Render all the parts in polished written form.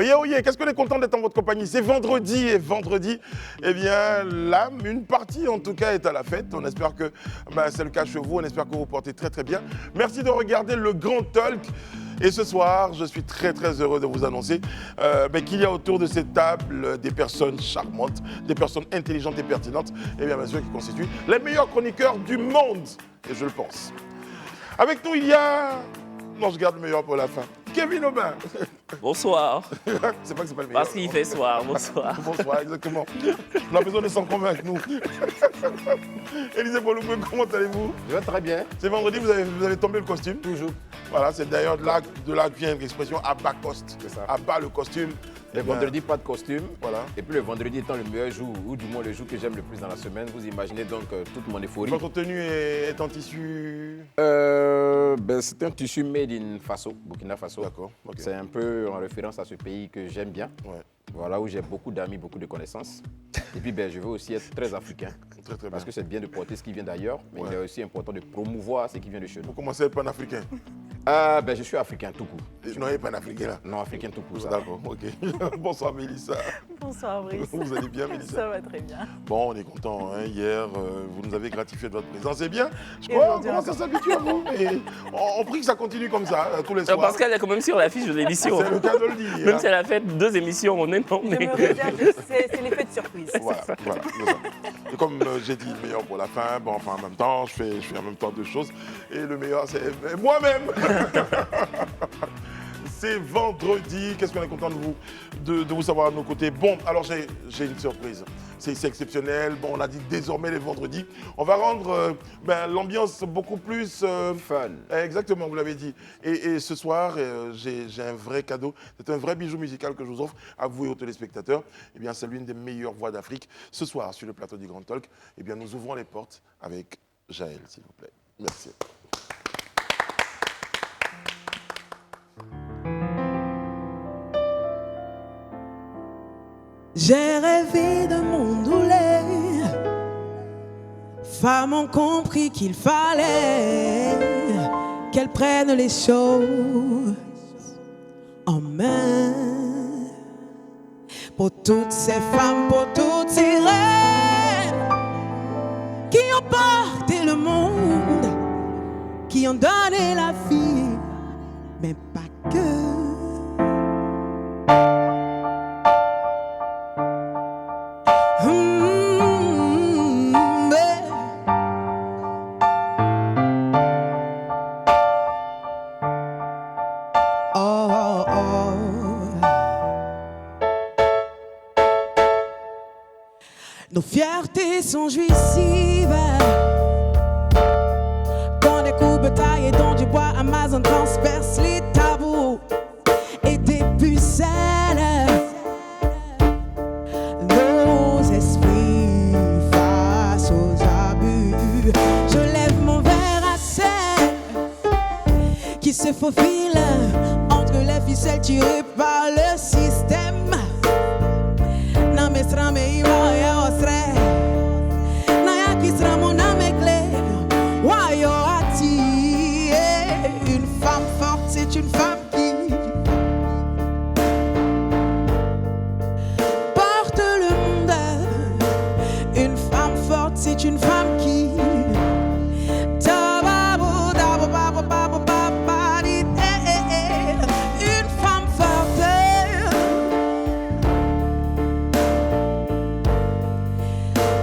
Oyez, oyez, qu'est-ce qu'on est content d'être en votre compagnie. C'est vendredi et vendredi, eh bien, là, une partie en tout cas est à la fête. On espère que c'est le cas chez vous, on espère que vous vous portez très très bien. Merci de regarder le Grand Talk. Et ce soir, je suis très très heureux de vous annoncer qu'il y a autour de cette table des personnes charmantes, des personnes intelligentes et pertinentes, et bien sûr qui constituent les meilleurs chroniqueurs du monde, et je le pense. Avec nous, il y a... Non, je garde le meilleur pour la fin. Kevin Aubin. Bonsoir. C'est pas que c'est pas le meilleur. Parce qu'il fait soir, bonsoir. Bonsoir, exactement. On a besoin de s'en convaincre, nous. Élisée Boloukou, comment allez-vous? Je vais très bien. C'est vendredi, vous avez tombé le costume? Toujours. Voilà, c'est d'ailleurs de là que vient l'expression « à bas coste ». C'est ça. À bas le costume. Le vendredi, pas de costume. Voilà. Et puis le vendredi étant le meilleur jour, ou du moins le jour que j'aime le plus dans la semaine, vous imaginez donc toute mon euphorie. Votre tenue est en tissu? C'est un tissu made in Faso, Burkina Faso. D'accord. Okay. C'est un peu en référence à ce pays que j'aime bien. Ouais. Voilà, où j'ai beaucoup d'amis, beaucoup de connaissances. Et puis je veux aussi être très africain. Très, très parce bien. que c'est bien de porter ce qui vient d'ailleurs, mais ouais. il est aussi important de promouvoir ce qui vient de chez nous. Vous commencez à être panafricain? Je suis africain tout court. Non, il n'est panafricain là? Non, africain tout court. D'accord, ok. Bonsoir Mélissa. Bonsoir Brice. Vous allez bien Mélissa? Ça va très bien. Bon, on est content. Hein. Hier, vous nous avez gratifié de votre présence. C'est bien. Je crois qu'on commence à s'habituer à vous. Mais on prie que ça continue comme ça, tous les soirs. Parce qu'elle est quand même sur l'affiche de l'émission. C'est le cas de le dire. Même si elle a fait 2 émissions, on est non. Je me réserve, c'est l'effet de surprise. Voilà. Et comme j'ai dit, le meilleur pour la fin, bon, enfin en même temps, je fais en même temps 2 choses. Et le meilleur, c'est moi-même. C'est vendredi. Qu'est-ce qu'on est content de vous savoir à nos côtés. Bon, alors j'ai une surprise. C'est exceptionnel. Bon, on a dit désormais les vendredis. On va rendre l'ambiance beaucoup plus... fun. Exactement, vous l'avez dit. Et ce soir, j'ai un vrai cadeau. C'est un vrai bijou musical que je vous offre à vous et aux téléspectateurs. Eh bien, c'est l'une des meilleures voix d'Afrique. Ce soir, sur le plateau du Grand Talk, eh bien, nous ouvrons les portes avec Jaël, s'il vous plaît. Merci. J'ai rêvé de monde où les femmes ont compris qu'il fallait qu'elles prennent les choses en main. Pour toutes ces femmes, pour toutes ces reines qui ont porté le monde, qui ont donné la vie, mais pas que. Nos fiertés sont jouissives. Quand des coups taillés dans du bois, Amazon transperce les tabous et des pucelles. Nos esprits face aux abus. Je lève mon verre à celle qui se faufile entre les ficelles tirées par le système. Une femme forte, c'est une femme qui porte le monde. Une femme forte, c'est une femme qui une femme forte.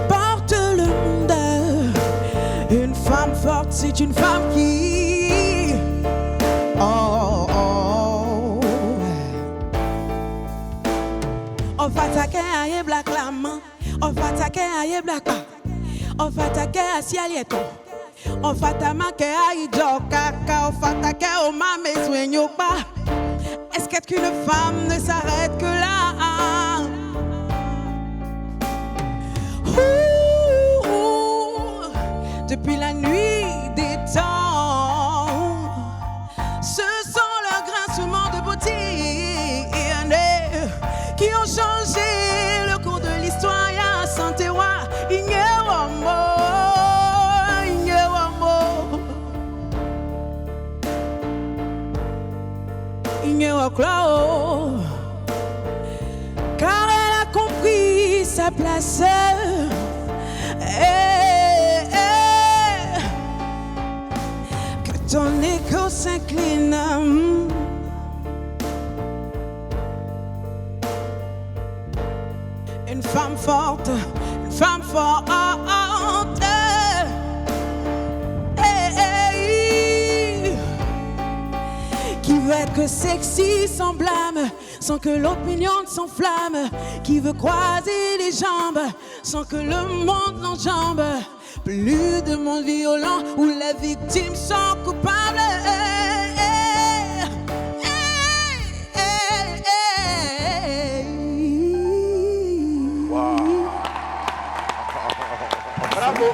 Porte le monde. Une femme forte, c'est une femme qui on va attaquer à black lama, on va attaquer à black, on va attaquer à cielieto, on va attaquer à idokaka, on va attaquer au mamé soigno pas. Est-ce qu'une femme ne s'arrête que là? Depuis la nuit des temps, ce sont leurs grincements de beauté qui ont changé le cours de l'histoire. Ya santé wa inyewamo. sa place. Eh, eh, que ton écho s'incline. Une femme forte, une femme forte. Qui veut être sexy sans blâme, sans que l'opinion ne s'enflamme. Qui veut croiser les jambes, sans que le monde l'enjambe. Plus de monde violent où les victimes sont coupables. Bravo.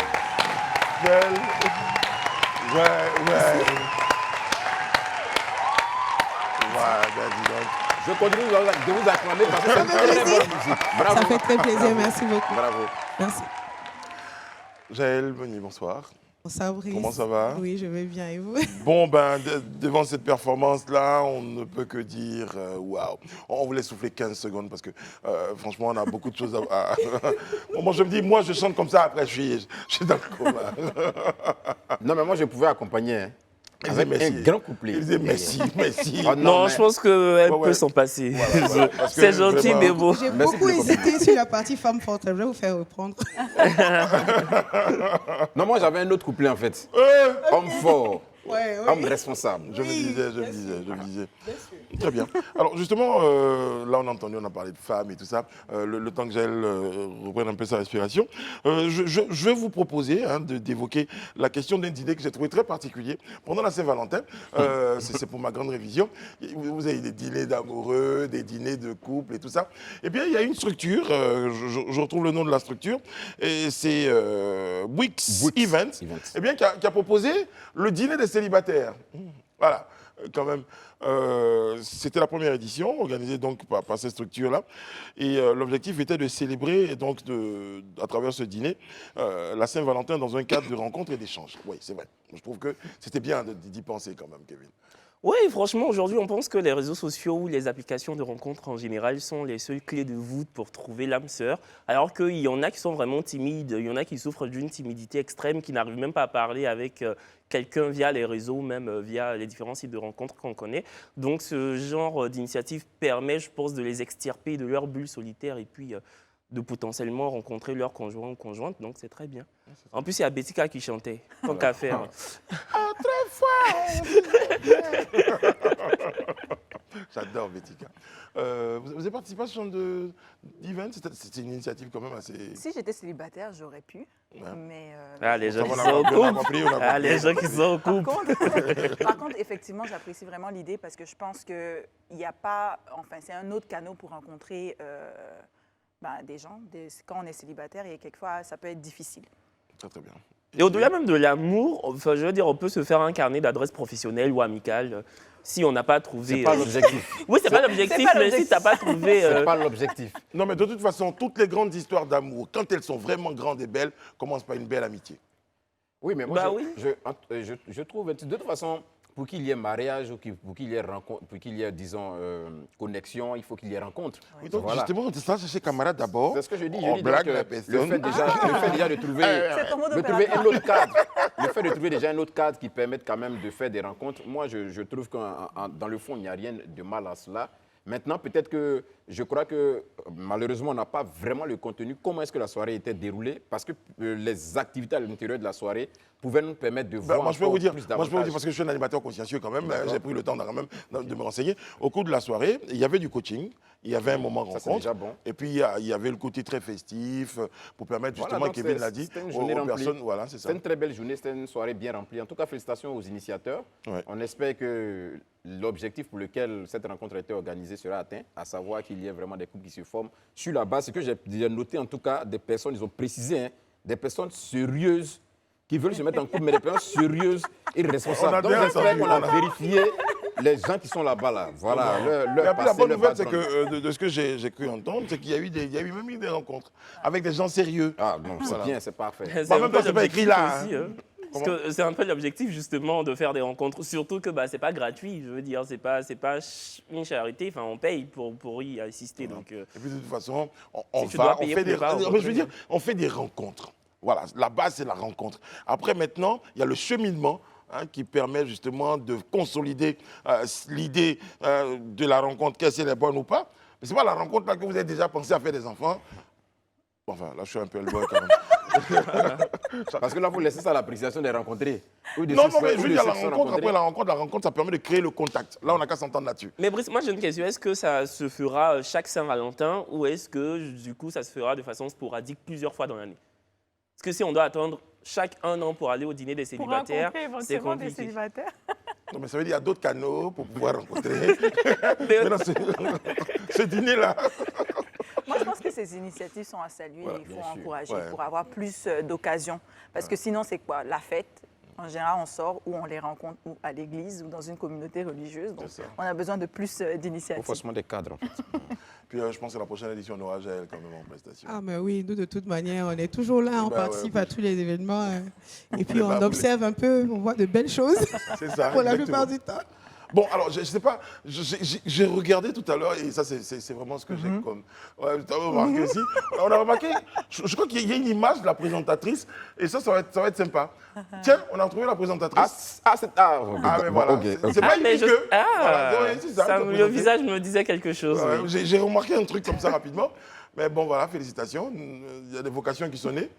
Belle. Ouais. Ben, dis donc. Je continue de vous acclamer parce que c'est une très bonne musique. Bravo. Ça fait très plaisir, merci beaucoup. Bravo. Merci. Jaël Bonny, bonsoir. Bonsoir, Brice. Comment ça va? Oui, je vais bien, et vous? Bon, ben, devant cette performance-là, on ne peut que dire waouh. On voulait souffler 15 secondes parce que, franchement, on a beaucoup de choses à. Bon, moi, je me dis, moi, je chante comme ça, après, je suis dans le coma. Non, mais moi, je pouvais accompagner. Hein. Avec un grand couplet. Il disait merci. Oh, Non, mais- je pense qu'elle Ouais, ouais. peut s'en passer. Voilà, parce que C'est gentil, vraiment- mais bon. J'ai Merci beaucoup de le hésité sur la partie femme forte. Je vais vous faire reprendre. Non, moi, j'avais un autre couplet, en fait. Homme fort, Ouais, homme responsable. Je me disais. Très bien. Alors justement, là on a entendu, on a parlé de femmes et tout ça. Le temps que Jaël reprenne un peu sa respiration, je vais vous proposer d'évoquer la question d'un dîner que j'ai trouvé très particulier pendant la Saint-Valentin. C'est pour ma grande révision. Vous avez des dîners d'amoureux, des dîners de couple et tout ça. Et bien il y a une structure, je retrouve le nom de la structure, et c'est Wix Events, eh bien, qui a proposé le dîner des célibataires. Voilà, quand même. C'était la première édition, organisée donc par cette structure-là. Et l'objectif était de célébrer, donc, à travers ce dîner, la Saint-Valentin dans un cadre de rencontre et d'échange. Oui, c'est vrai. Je trouve que c'était bien d'y penser quand même, Kevin. Oui, franchement, aujourd'hui, on pense que les réseaux sociaux ou les applications de rencontres en général sont les seules clés de voûte pour trouver l'âme sœur, alors qu'il y en a qui sont vraiment timides, il y en a qui souffrent d'une timidité extrême, qui n'arrivent même pas à parler avec quelqu'un via les réseaux, même via les différents sites de rencontres qu'on connaît. Donc, ce genre d'initiative permet, je pense, de les extirper de leur bulle solitaire et puis de potentiellement rencontrer leur conjoint ou conjointe. Donc, c'est très bien. En plus, il y a Bettika qui chantait, tant qu'à faire. J'adore Bettika. Vous avez participé à ce genre d'event? C'était une initiative quand même assez... Si j'étais célibataire, j'aurais pu. Ouais. Mais Ah, les gens qui On sont a en compris, couple. on a compris. Ah, les gens qui sont en couple. par contre, effectivement, j'apprécie vraiment l'idée parce que je pense qu'il n'y a pas... Enfin, c'est un autre canal pour rencontrer des gens. Quand on est célibataire, et quelquefois, ça peut être difficile. Très, très bien. Et au-delà même de l'amour, enfin, je veux dire, on peut se faire un carnet d'adresses professionnelles ou amicales si on n'a pas trouvé. C'est pas l'objectif. Oui, c'est pas l'objectif, mais si tu n'as pas trouvé. C'est pas l'objectif. Non, mais de toute façon, toutes les grandes histoires d'amour, quand elles sont vraiment grandes et belles, commencent par une belle amitié. Oui, mais moi, Bah je trouve, de toute façon, pour qu'il y ait mariage ou pour qu'il y ait rencontre, pour qu'il y ait, disons, connexion, il faut qu'il y ait rencontre. Oui, donc Voilà. justement, on descend chercher camarade d'abord. C'est ce que je dis. On Je dis blague donc, la le personne. fait déjà de trouver, C'est ton mot de trouver d'opérateur. un autre cadre, le fait de trouver déjà un autre cadre qui permette quand même de faire des rencontres, moi, je trouve que dans le fond, il n'y a rien de mal à cela. Maintenant, peut-être que je crois que malheureusement, on n'a pas vraiment le contenu. Comment est-ce que la soirée était déroulée? Parce que les activités à l'intérieur de la soirée pouvaient nous permettre de voir Moi, je peux vous dire, plus parce d'avantages. que je suis un animateur consciencieux quand même, D'accord. j'ai pris le temps quand même de me renseigner. Au cours de la soirée, il y avait du coaching, il y avait un moment Ça, c'est rencontre, déjà bon. et puis il y avait le côté très festif pour permettre justement, Voilà, donc Kevin l'a dit, c'était une aux journée remplie. personnes, voilà, c'est ça. C'était une très belle journée, c'était une soirée bien remplie. En tout cas, félicitations aux initiateurs. Ouais. On espère que l'objectif pour lequel cette rencontre a été organisée sera atteint, à savoir qu'il y ait vraiment des couples qui se forment sur la base. Ce que j'ai noté, en tout cas, des personnes, ils ont précisé, des personnes sérieuses qui veulent se mettre en couple, mais des personnes sérieuses et On a responsables. Donc, bien j'espère entendu, qu'on a vérifié les gens qui sont là-bas, là. Voilà, Et leur puis la passé, bonne leur nouvelle, c'est background. que de ce que j'ai cru entendre, c'est qu'il y a eu même eu des rencontres avec des gens sérieux. Ah non, c'est Voilà. bien, c'est parfait. C'est Bah, en un même peu temps, c'est pas écrit là, l'objectif aussi, Parce que c'est un peu l'objectif justement de faire des rencontres, surtout que c'est pas gratuit, je veux dire, c'est pas une charité, enfin on paye pour y assister. Donc, Et puis de toute façon, on fait des rencontres. Voilà, la base c'est la rencontre. Après maintenant, il y a le cheminement qui permet justement de consolider l'idée de la rencontre, qu'est-ce qu'elle est bonne ou pas. Mais c'est pas la rencontre là que vous avez déjà pensé à faire des enfants. Enfin, là je suis un peu le boy quand même. Parce que là, vous laissez ça à l'appréciation des rencontrés. Non, mais je veux dire, la rencontre, ça permet de créer le contact. Là, on n'a qu'à s'entendre là-dessus. Mais Brice, moi j'ai une question, est-ce que ça se fera chaque Saint-Valentin ou est-ce que du coup ça se fera de façon sporadique plusieurs fois dans l'année? Parce que si on doit attendre chaque 1 an pour aller au dîner des célibataires, c'est compliqué. Des célibataires. Non, mais ça veut dire qu'il y a d'autres canaux pour pouvoir rencontrer. Mais non, ce dîner-là. Moi, je pense que ces initiatives sont à saluer. Voilà, il faut bien sûr. encourager Ouais. pour avoir plus d'occasions. Parce que sinon, c'est quoi? La fête. En général, on sort ou on les rencontre ou à l'église ou dans une communauté religieuse. Donc, C'est ça. on a besoin de plus Il faut d'initiatives. forcément des cadres, en fait. Puis je pense que la prochaine édition, on aura Jaël quand même en prestation. Ah, mais oui, nous, de toute manière, on est toujours là, on Bah, participe ouais. à tous les événements. Et puis, les on babous, observe un peu, on voit de belles choses C'est ça. pour la exactement. plupart du temps. Bon, alors, je ne sais pas, j'ai regardé tout à l'heure, et ça, c'est vraiment ce que j'ai comme. Ouais, tu as remarqué aussi. On a remarqué, je crois qu'il y a une image de la présentatrice, et ça va être sympa. Tiens, on a retrouvé la présentatrice. Mais voilà. ok, ok. C'est pas unique. Ah, Voilà, c'est ça, tu as le présenté. visage me disait quelque chose. Ouais, oui. j'ai remarqué un truc comme ça rapidement. Mais bon, voilà, félicitations. Il y a des vocations qui sont nées.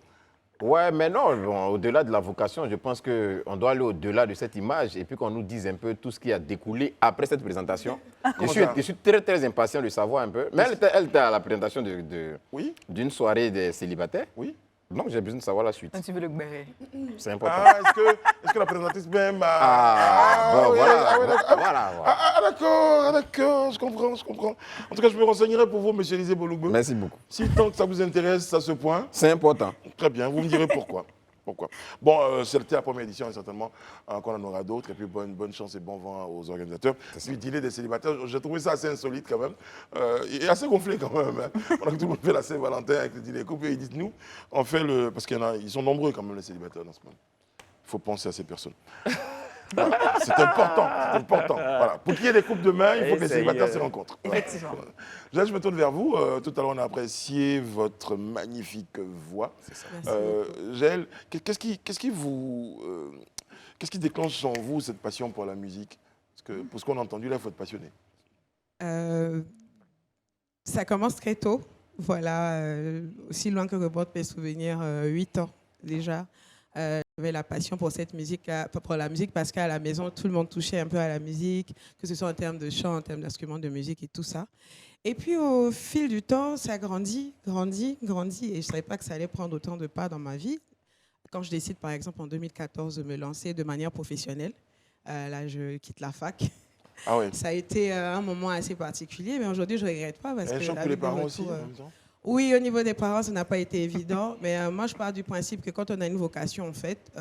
Ouais, mais non, bon, au-delà de la vocation, je pense qu'on doit aller au-delà de cette image et puis qu'on nous dise un peu tout ce qui a découlé après cette présentation. Comment ça Je suis très, très impatient de savoir un peu. Mais elle était à la présentation Oui, d'une soirée des célibataires. oui. Donc, j'ai besoin de savoir la suite. Tu veux le béret. C'est important. Ah, est-ce que la présentatrice même Bon, oui, voilà, oui, d'accord. voilà. D'accord, je comprends. En tout cas, je me renseignerai pour vous, monsieur Élisée Bolougbe. Merci beaucoup. Si tant que ça vous intéresse à ce point, C'est important. très bien, vous me direz pourquoi. Bon, c'était la première édition et certainement qu'on en aura d'autres. Et puis bonne chance et bon vent aux organisateurs. Puis dîner des célibataires, j'ai trouvé ça assez insolite quand même. Et assez gonflé quand même. Hein. On a tout le monde fait la Saint-Valentin avec le dîner couple. Et ils disent, nous, on fait le... Parce qu'ils sont nombreux quand même les célibataires dans ce monde. Il faut penser à ces personnes. Voilà. C'est important. Voilà. Pour qu'il y ait des couples demain, il faut que les célibataires se rencontrent. Effectivement. Voilà. Je me tourne vers vous. Tout à l'heure, on a apprécié votre magnifique voix. C'est ça. Merci beaucoup. Jaël, qu'est-ce qui déclenche en vous cette passion pour la musique? Parce que pour ce qu'on a entendu là, il faut être passionné. Ça commence très tôt. Voilà, aussi loin que remontent mes souvenirs, 8 ans déjà. J'avais la passion pour cette musique, pour la musique, parce qu'à la maison, tout le monde touchait un peu à la musique, que ce soit en termes de chant, en termes d'instruments de musique et tout ça. Et puis, au fil du temps, ça grandit, et je ne savais pas que ça allait prendre autant de pas dans ma vie. Quand je décide, par exemple, en 2014, de me lancer de manière professionnelle, là, je quitte la fac. Ah oui. Ça a été un moment assez particulier, mais aujourd'hui, je ne regrette pas. Parce Et que je sens la que les vie de parents retour, aussi, en même temps. oui, au niveau des parents, ça n'a pas été évident. Mais moi, je pars du principe que quand on a une vocation, en fait,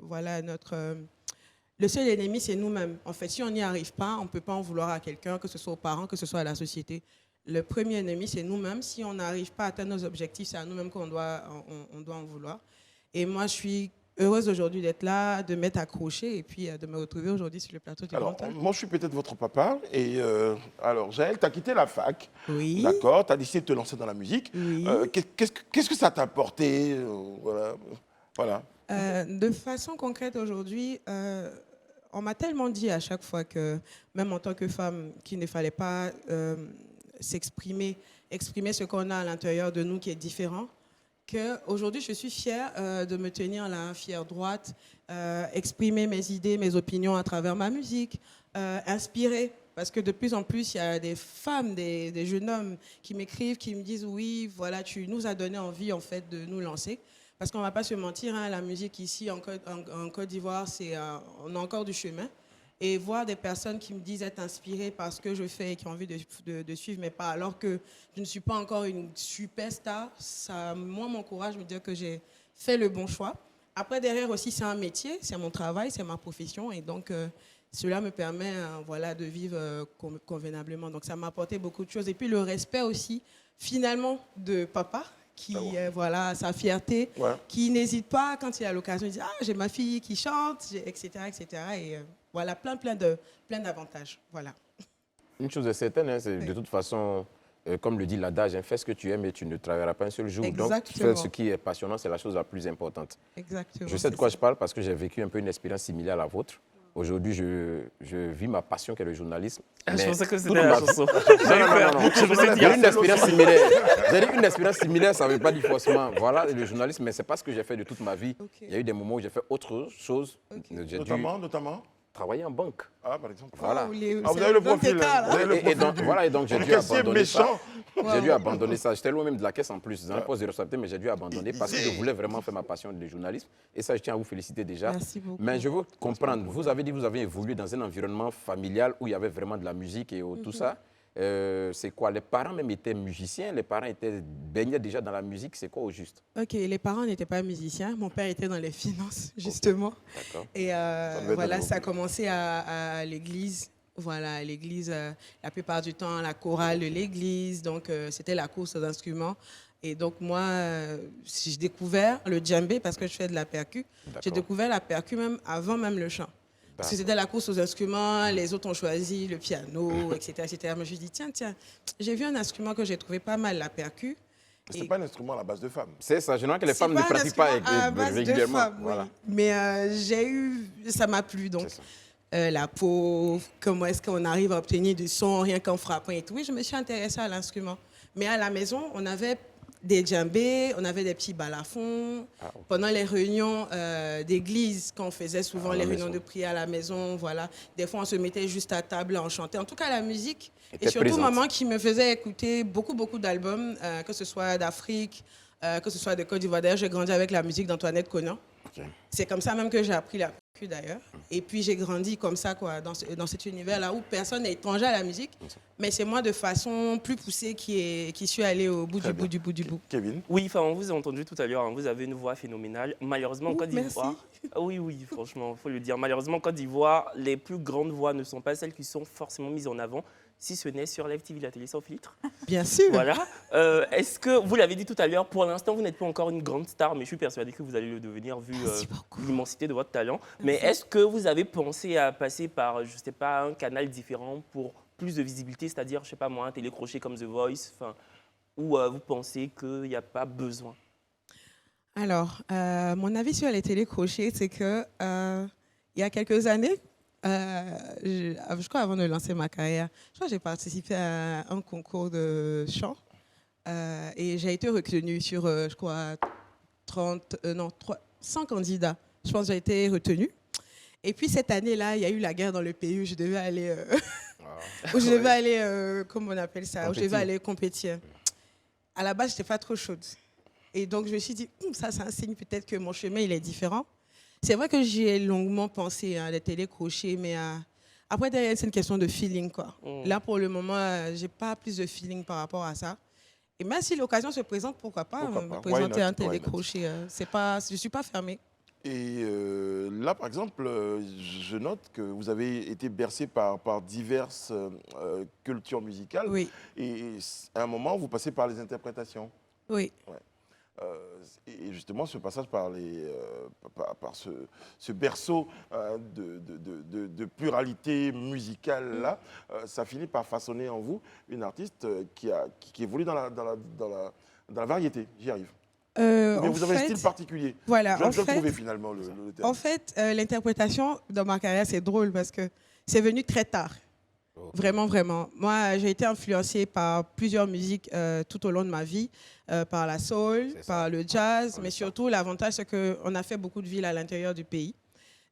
voilà, le seul ennemi, c'est nous-mêmes. En fait, si on n'y arrive pas, on ne peut pas en vouloir à quelqu'un, que ce soit aux parents, que ce soit à la société. Le premier ennemi, c'est nous-mêmes. Si on n'arrive pas à atteindre nos objectifs, c'est à nous-mêmes qu'on doit, on doit en vouloir. Et moi, je suis heureuse aujourd'hui d'être là, de m'être accrochée et puis de me retrouver aujourd'hui sur le plateau du Alors, Grand Hall. moi, je suis peut-être votre papa. Et alors, Jaël, tu as quitté la fac. Oui. D'accord, tu as décidé de te lancer dans la musique. Oui. Qu'est-ce que ça t'a apporté voilà. De façon concrète aujourd'hui, on m'a tellement dit à chaque fois que, même en tant que femme, qu'il ne fallait pas exprimer ce qu'on a à l'intérieur de nous qui est différent, qu'aujourd'hui je suis fière de me tenir là, fière droite, exprimer mes idées, mes opinions à travers ma musique, inspirer. Parce que de plus en plus, il y a des femmes, des jeunes hommes qui m'écrivent, qui me disent « Oui, voilà, tu nous as donné envie en fait, de nous lancer ». Parce qu'on ne va pas se mentir, hein, la musique ici en Côte d'Ivoire, on a encore du chemin. Et voir des personnes qui me disent être inspirées par ce que je fais et qui ont envie de suivre mes pas, alors que je ne suis pas encore une superstar, ça, moi, m'encourage, me dire que j'ai fait le bon choix. Après, derrière aussi, c'est un métier, c'est mon travail, c'est ma profession. Et donc, cela me permet voilà, de vivre convenablement. Donc, ça m'a apporté beaucoup de choses. Et puis, le respect aussi, finalement, de papa, qui voilà, sa fierté, Ouais. qui n'hésite pas quand il a l'occasion de dire ah j'ai ma fille qui chante, etc. Et voilà plein d'avantages. Voilà. Une chose est certaine, hein, c'est de toute façon, comme le dit l'adage, hein, fais ce que tu aimes et tu ne travailleras pas un seul jour. Donc, Exactement. faire ce qui est passionnant, c'est la chose la plus importante. Exactement. Je sais de quoi je parle parce que j'ai vécu un peu une expérience similaire à la vôtre. Aujourd'hui, je vis ma passion qui est le journalisme. Je Mais pensais que toute c'était la ma- chanson. Non, non. Je me suis dit, J'ai eu une expérience similaire. J'ai dit une expérience similaire, ça ne veut pas dire forcément, voilà, le journalisme, mais ce n'est pas ce que j'ai fait de toute ma vie. Ok. Il y a eu des moments où j'ai fait autre chose. Ok. J'ai dû Notamment travailler en banque. Ah, par exemple. Voilà. Oh, Ah, vous avez le profil. Là. Vous avez le Et profil donc, du- voilà, et donc j'ai du dû caissier abandonner ça. méchant. J'ai dû abandonner ça. J'étais loin même de la caisse en plus, dans un poste de responsabilité, mais j'ai dû abandonner parce que je voulais vraiment faire ma passion de journalisme. Et ça, je tiens à vous féliciter déjà. Merci beaucoup. Mais je veux comprendre, vous avez dit que vous avez évolué dans un environnement familial où il y avait vraiment de la musique et tout ça. C'est quoi? Les parents même étaient musiciens, les parents baignaient déjà dans la musique, c'est quoi au juste? Ok, les parents n'étaient pas musiciens. Mon père était dans les finances, justement. D'accord. Et devait être voilà, un ça a bon commencé à l'église. Voilà, à l'église, la plupart du temps, la chorale de l'église. Donc, c'était la course aux instruments. Et donc, moi, j'ai découvert le djembé parce que je fais de la percu. J'ai D'accord. découvert la percu même avant même le chant. Parce que c'était la course aux instruments, les autres ont choisi le piano, etc. etc. Mais je me suis dit, tiens, j'ai vu un instrument que j'ai trouvé pas mal, la percu. C'est Et- pas un instrument à la base de femme. C'est ça, généralement que les C'est femmes ne pas un pratiquent pas instrument à base de régulièrement. femmes, oui. Voilà. Mais ça m'a plu. Donc, C'est ça. la peau, comment est-ce qu'on arrive à obtenir du son rien qu'en frappant et tout. Oui, je me suis intéressée à l'instrument. Mais à la maison, on avait des djembés, on avait des petits balafons. Ah, ok. Pendant les réunions d'église, quand on faisait souvent À la les réunions maison. de prière à la maison, voilà. Des fois, on se mettait juste à table, on chantait. En tout cas, la musique. Était Et surtout, présente. maman qui me faisait écouter beaucoup d'albums, que ce soit d'Afrique, que ce soit de Côte d'Ivoire. D'ailleurs, j'ai grandi avec la musique d'Antoinette Conan. Ok. C'est comme ça même que j'ai appris la percu d'ailleurs. Et puis j'ai grandi comme ça, quoi, dans cet univers-là où personne n'est étranger à la musique. Mais c'est moi de façon plus poussée qui suis allée au bout Très du bien. bout. Kevin. Oui, enfin, on vous a entendu tout à l'heure, hein, vous avez une voix phénoménale. Malheureusement, en Ouh, Côte d'Ivoire. merci. Ah oui, franchement, il faut le dire. Malheureusement, en Côte d'Ivoire, les plus grandes voix ne sont pas celles qui sont forcément mises en avant, si ce n'est sur Live TV, la télé sans filtre. Bien sûr. Voilà. Est-ce que, vous l'avez dit tout à l'heure, pour l'instant, vous n'êtes pas encore une grande star, mais je suis persuadée que vous allez le devenir vu Merci beaucoup. l'immensité de votre talent. Mais est-ce que vous avez pensé à passer par, je ne sais pas, un canal différent pour plus de visibilité, c'est-à-dire, je ne sais pas moi, un télécrochet comme The Voice, ou vous pensez qu'il n'y a pas besoin? Alors, mon avis sur les télécrochets, c'est que il y a quelques années, je crois avant de lancer ma carrière, je crois que j'ai participé à un concours de chant et j'ai été retenue sur, je crois, 100 candidats. Je pense que j'ai été retenue. Et puis cette année-là, il y a eu la guerre dans le pays où je devais aller, comment on appelle ça, où je devais aller compétir. À la base, je n'étais pas trop chaude. Et donc, je me suis dit, ça, c'est un signe peut-être que mon chemin, il est différent. C'est vrai que j'y ai longuement pensé, les télécrochets, mais après, derrière, c'est une question de feeling, quoi. Là, pour le moment, je n'ai pas plus de feeling par rapport à ça. Et même si l'occasion se présente, pourquoi pas Pourquoi me pas? présenter Why un not? Why not? télécrochet. Je ne suis pas fermée. Et là, par exemple, je note que vous avez été bercé par diverses cultures musicales. Oui, Et à un moment, vous passez par les interprétations. oui. Et justement, ce passage par ce berceau de pluralité musicale là, ça finit par façonner en vous une artiste qui évolue dans la variété. J'y arrive. Mais En vous avez un fait, style particulier. voilà, Je en vais le fait, trouver finalement le terme. En fait, l'interprétation dans ma carrière, c'est drôle parce que c'est venu très tard. Vraiment, vraiment. Moi, j'ai été influencée par plusieurs musiques tout au long de ma vie, par la soul, C'est ça. par le jazz, mais ça. surtout, l'avantage, c'est qu'on a fait beaucoup de villes à l'intérieur du pays.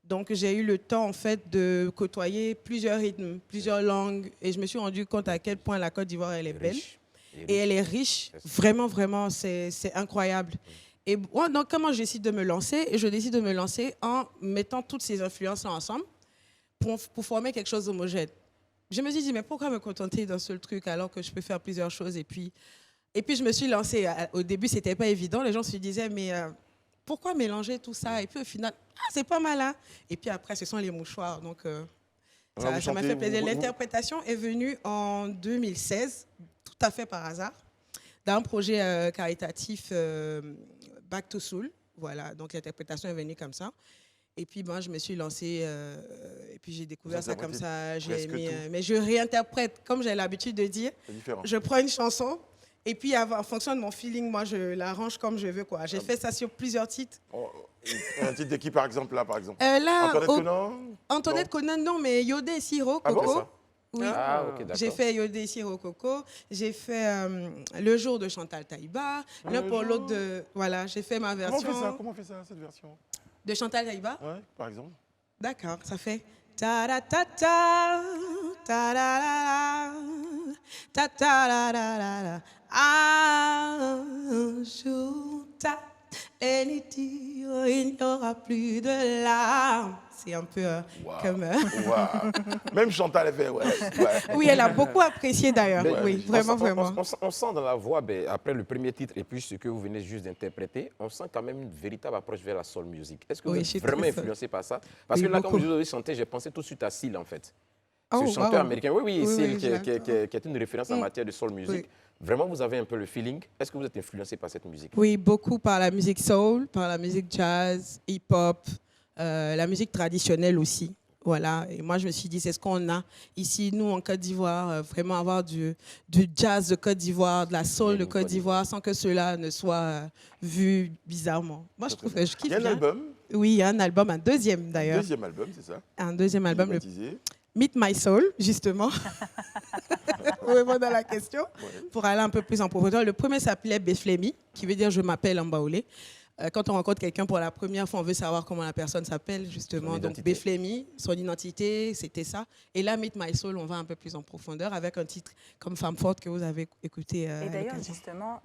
Donc, j'ai eu le temps, en fait, de côtoyer plusieurs rythmes, plusieurs langues, et je me suis rendu compte à quel point la Côte d'Ivoire, elle est belle. Riche. Et elle est riche, C'est ça. vraiment, vraiment, c'est incroyable. Et moi, donc, comment je décide de me lancer? Et je décide de me lancer en mettant toutes ces influences-là ensemble pour former quelque chose d'homogène. Je me suis dit, mais pourquoi me contenter d'un seul truc alors que je peux faire plusieurs choses? Et puis je me suis lancée. Au début, ce n'était pas évident. Les gens se disaient, mais pourquoi mélanger tout ça? Et puis au final, c'est pas mal, hein? Et puis après, ce sont les mouchoirs. Donc, Alors, ça vous m'a chantez- fait plaisir. vous- L'interprétation est venue en 2016, tout à fait par hasard. dans un projet caritatif Back to Soul. Voilà, donc l'interprétation est venue comme ça. Et puis, je me suis lancée et puis j'ai découvert ça comme ça. J'ai aimé, mais je réinterprète, comme j'ai l'habitude de dire. C'est différent. Je prends une chanson et puis en fonction de mon feeling, moi, je l'arrange comme je veux, quoi. J'ai fait ça sur plusieurs titres. Un titre de qui, par exemple, là, par exemple Là, Antoinette Conan Antoinette Conan, non, mais Yodé et Siro, Ah bon, Coco. ça Oui. Ah, ok, d'accord. J'ai fait Yodé Siro Coco, j'ai fait Le jour de Chantal Taïba, l'un pour l'autre de... Voilà, j'ai fait ma version Comment on fait ça, cette version de Chantal Taïba. Ouais, par exemple. D'accord, ça fait... Ta-da-ta-ta, ta-da-da-da, ta-ta-da-da-da-da. Un jour, il n'y aura plus de larmes. C'est un peu comme... Wow. Même Chantal est fait, ouais. Oui, elle a beaucoup apprécié d'ailleurs. Mais, Oui, vraiment, vraiment. On sent dans la voix, après le premier titre et puis ce que vous venez juste d'interpréter, on sent quand même une véritable approche vers la soul music. Est-ce que vous êtes vraiment influencé par ça? Parce Oui, que là, beaucoup. quand vous avez chanté, j'ai pensé tout de suite à Seal, en fait. Oh, Ce chanteur wow. américain. Oui, Oui, Seal, oui, qui est une référence en matière de soul music. Oui. Vraiment, vous avez un peu le feeling. Est-ce que vous êtes influencé par cette musique? Oui, beaucoup par la musique soul, par la musique jazz, hip-hop, la musique traditionnelle aussi. Voilà, et moi je me suis dit, c'est ce qu'on a ici, nous en Côte d'Ivoire, vraiment avoir du jazz de Côte d'Ivoire, de la soul de Côte d'Ivoire, sans que cela ne soit vu bizarrement. Moi je trouve que je kiffe Il y a un bien. album, Oui, il y a un album, un deuxième d'ailleurs. deuxième album, c'est ça Un deuxième album, le baptisé. Meet My Soul, justement. Pour répondre à la question, pour aller un peu plus en profondeur. Le premier s'appelait Beflemi, qui veut dire je m'appelle Ambaoulé. Quand on rencontre quelqu'un pour la première fois, on veut savoir comment la personne s'appelle, justement. Donc, Beflemi, son identité, c'était ça. Et là, Meet My Soul, on va un peu plus en profondeur avec un titre comme Femme Forte que vous avez écouté. Et d'ailleurs, justement,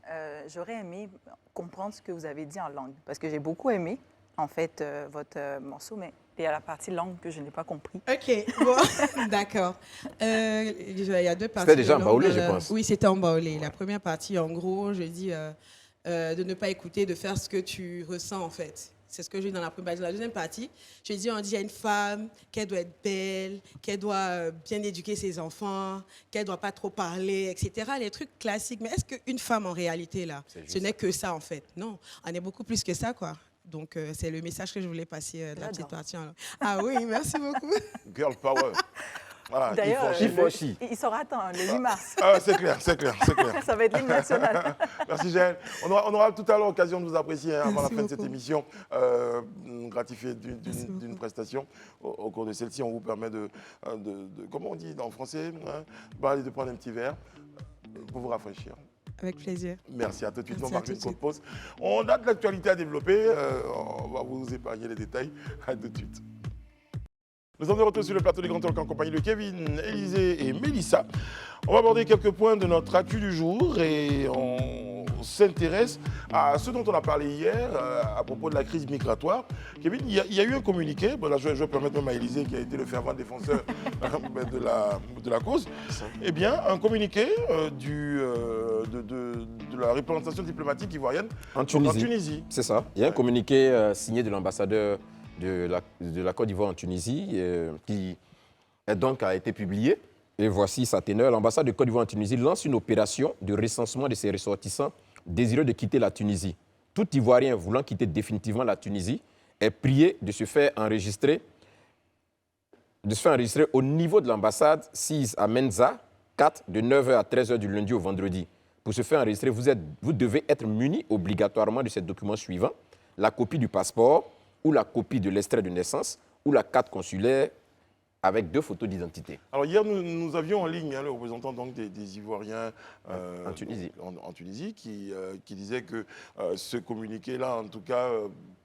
j'aurais aimé comprendre ce que vous avez dit en langue, parce que j'ai beaucoup aimé, en fait, votre morceau, mais il y a la partie langue que je n'ai pas compris. Ok, bon, d'accord. Il y a deux parties. C'était déjà de en baoulé, langue. je pense. Oui, c'était en baoulé. La première partie, en gros, je dis de ne pas écouter, de faire ce que tu ressens, en fait. C'est ce que je dis dans la première partie. Dans la deuxième partie, je dis, on dit à une femme qu'elle doit être belle, qu'elle doit bien éduquer ses enfants, qu'elle ne doit pas trop parler, etc. Les trucs classiques. Mais est-ce qu'une femme, en réalité, là, ce n'est que ça, en fait? Non, on est beaucoup plus que ça, quoi. Donc, c'est le message que je voulais passer de la petite partie. Ah oui, merci beaucoup. Girl Power. Voilà, D'ailleurs, Chifoshi. il sera le 8 mars. Ah, c'est clair, c'est clair, c'est clair. Ça va être l'hymne national. Merci Jaël. On aura tout à l'heure l'occasion de vous apprécier avant la Merci fin de cette beaucoup. émission, gratifié d'une prestation. Au cours de celle-ci, on vous permet de comment on dit en français, de prendre un petit verre pour vous rafraîchir. Avec plaisir. Merci, à tout de suite. Merci, On marque à tout une de courte suite. pause. On a de l'actualité à développer. On va vous épargner les détails. À tout de suite. Nous sommes de retour sur le plateau des Grands Talks en compagnie de Kevin, Élisée et Mélissa. On va aborder quelques points de notre actu du jour et on s'intéresse à ce dont on a parlé hier à propos de la crise migratoire. Kevin, il y a eu un communiqué, bon là je vais permettre même à Élisée qui a été le fervent défenseur de la cause, eh bien un communiqué de la représentation diplomatique ivoirienne En Tunisie. C'est ça. Il y a un communiqué signé de l'ambassadeur de la Côte d'Ivoire en Tunisie qui a été publié. Et voici sa teneur. L'ambassade de Côte d'Ivoire en Tunisie lance une opération de recensement de ses ressortissants désireux de quitter la Tunisie. Tout Ivoirien voulant quitter définitivement la Tunisie est prié de se faire enregistrer au niveau de l'ambassade 6 à Menza, 4 de 9h à 13h du lundi au vendredi. Pour se faire enregistrer, vous devez être muni obligatoirement de ces documents suivants: la copie du passeport ou la copie de l'extrait de naissance ou la carte consulaire avec 2 photos d'identité. Alors hier, nous avions en ligne le représentant donc, des Ivoiriens en Tunisie, en Tunisie qui disait que ce communiqué-là, en tout cas,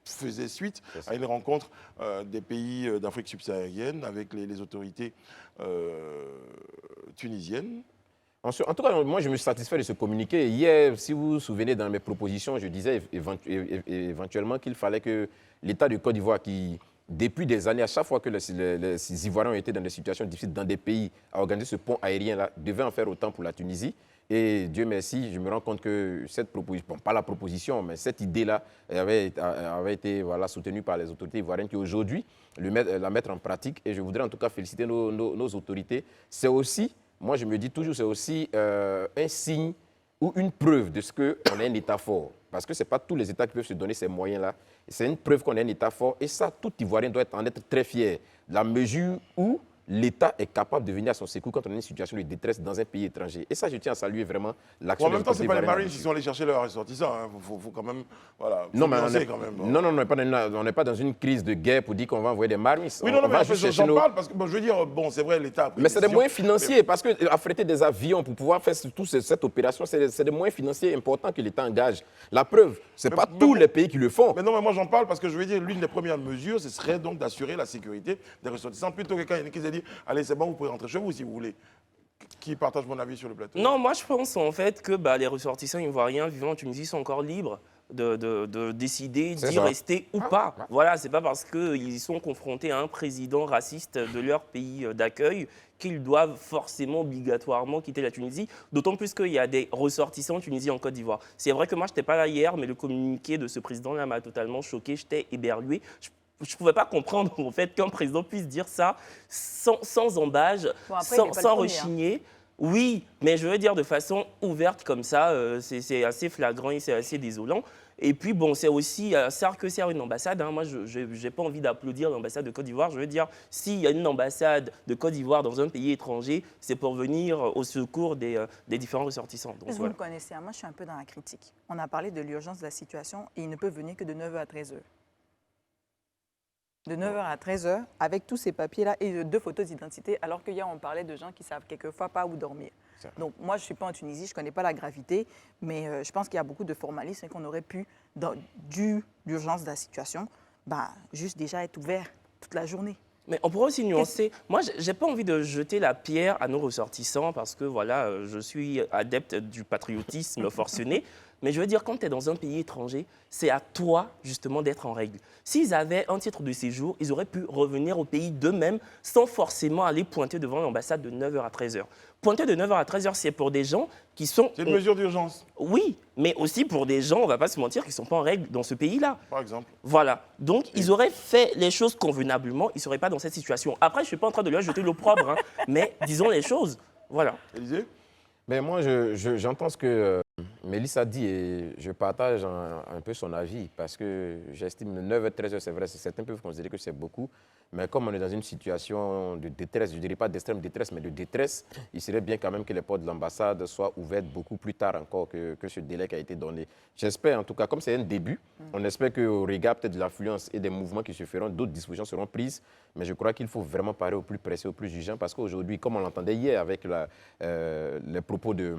faisait suite à une rencontre des pays d'Afrique subsaharienne avec les autorités tunisiennes. En tout cas, moi, je me suis satisfait de ce communiqué. Hier, si vous vous souvenez, dans mes propositions, je disais éventuellement qu'il fallait que l'État de Côte d'Ivoire, qui, depuis des années, à chaque fois que les Ivoiriens ont été dans des situations difficiles dans des pays, à organiser ce pont aérien-là, devait en faire autant pour la Tunisie. Et Dieu merci, je me rends compte que cette proposition, bon, pas la proposition, mais cette idée-là avait été soutenue par les autorités ivoiriennes qui aujourd'hui la mettent en pratique. Et je voudrais en tout cas féliciter nos autorités. C'est aussi, moi je me dis toujours, c'est aussi un signe ou une preuve de ce qu'on est un État fort. Parce que ce n'est pas tous les États qui peuvent se donner ces moyens-là. C'est une preuve qu'on est un État fort. Et ça, tout Ivoirien doit en être très fier. La mesure où l'État est capable de venir à son secours quand on est dans une situation de détresse dans un pays étranger. Et ça, je tiens à saluer vraiment l'action En même temps, ce n'est pas les Ivoiriens. Marines qui sont allés chercher leurs ressortissants. Il faut quand même. Voilà, Non, mais quand même. on n'est pas dans une crise de guerre pour dire qu'on va envoyer des marines. Oui, On mais va juste chercher j'en parle parce que, bon, je veux dire, bon, c'est vrai, l'État a pris Mais c'est des décision. moyens financiers, parce qu'affréter des avions pour pouvoir faire toute cette opération, c'est des moyens financiers importants que l'État engage. La preuve, ce n'est pas tous les pays qui le font. Mais non, mais moi j'en parle parce que je veux dire, l'une des premières mesures, ce serait donc d'assurer la sécurité des ressortissants. Plutôt que quand il y en a qui se dit, allez, c'est bon, vous pouvez rentrer chez vous si vous voulez. Qui partage mon avis sur le plateau? Non, moi je pense en fait que les ressortissants ivoiriens vivant en Tunisie sont encore libres de décider C'est d'y ça. rester ou pas. Voilà, c'est pas parce qu'ils sont confrontés à un président raciste de leur pays d'accueil qu'ils doivent forcément, obligatoirement quitter la Tunisie, d'autant plus qu'il y a des ressortissants en Tunisie et en Côte d'Ivoire. C'est vrai que moi je n'étais pas là hier, mais le communiqué de ce président-là m'a totalement choqué, j'étais éberlué. Je ne pouvais pas comprendre en fait qu'un président puisse dire ça sans embâge, Bon, après, il est pas le sans premier, rechigner. Oui, mais je veux dire de façon ouverte comme ça, c'est assez flagrant et c'est assez désolant. Et puis bon, c'est aussi ça que sert une ambassade. Moi, je n'ai pas envie d'applaudir l'ambassade de Côte d'Ivoire. Je veux dire, s'il y a une ambassade de Côte d'Ivoire dans un pays étranger, c'est pour venir au secours des différents ressortissants. Donc, Vous voilà. me connaissez, moi je suis un peu dans la critique. On a parlé de l'urgence de la situation et il ne peut venir que de 9h à 13h. De 9h à 13h, avec tous ces papiers-là et de 2 photos d'identité, alors qu'hier on parlait de gens qui savent quelquefois pas où dormir. Donc moi je ne suis pas en Tunisie, je ne connais pas la gravité, mais je pense qu'il y a beaucoup de formalisme et qu'on aurait pu, dû l'urgence de la situation, juste déjà être ouvert toute la journée. Mais on pourrait aussi nuancer. Moi, je n'ai pas envie de jeter la pierre à nos ressortissants parce que voilà, je suis adepte du patriotisme forcené. Mais je veux dire, quand tu es dans un pays étranger, c'est à toi justement d'être en règle. S'ils avaient un titre de séjour, ils auraient pu revenir au pays d'eux-mêmes sans forcément aller pointer devant l'ambassade de 9h à 13h. Pointer de 9h à 13h, c'est pour des gens qui sont... C'est une mesure d'urgence, Oui, mais aussi pour des gens, on ne va pas se mentir, qui ne sont pas en règle dans ce pays-là. par exemple. Voilà. Donc, ils auraient fait les choses convenablement, ils ne seraient pas dans cette situation. Après, je ne suis pas en train de leur jeter l'opprobre, mais disons les choses. Voilà. Élisée? Mais moi, j'entends ce que Mélisse a dit et je partage un peu son avis parce que j'estime 9h-13h, c'est vrai, certains peuvent considérer que c'est beaucoup. Mais comme on est dans une situation de détresse, je ne dirais pas d'extrême détresse, mais de détresse, il serait bien quand même que les portes de l'ambassade soient ouvertes beaucoup plus tard encore que ce délai qui a été donné. J'espère en tout cas, comme c'est un début, on espère qu'au regard peut-être de l'affluence et des mouvements qui se feront, d'autres dispositions seront prises. Mais je crois qu'il faut vraiment parler au plus pressé, au plus urgent, parce qu'aujourd'hui, comme on l'entendait hier avec les propos du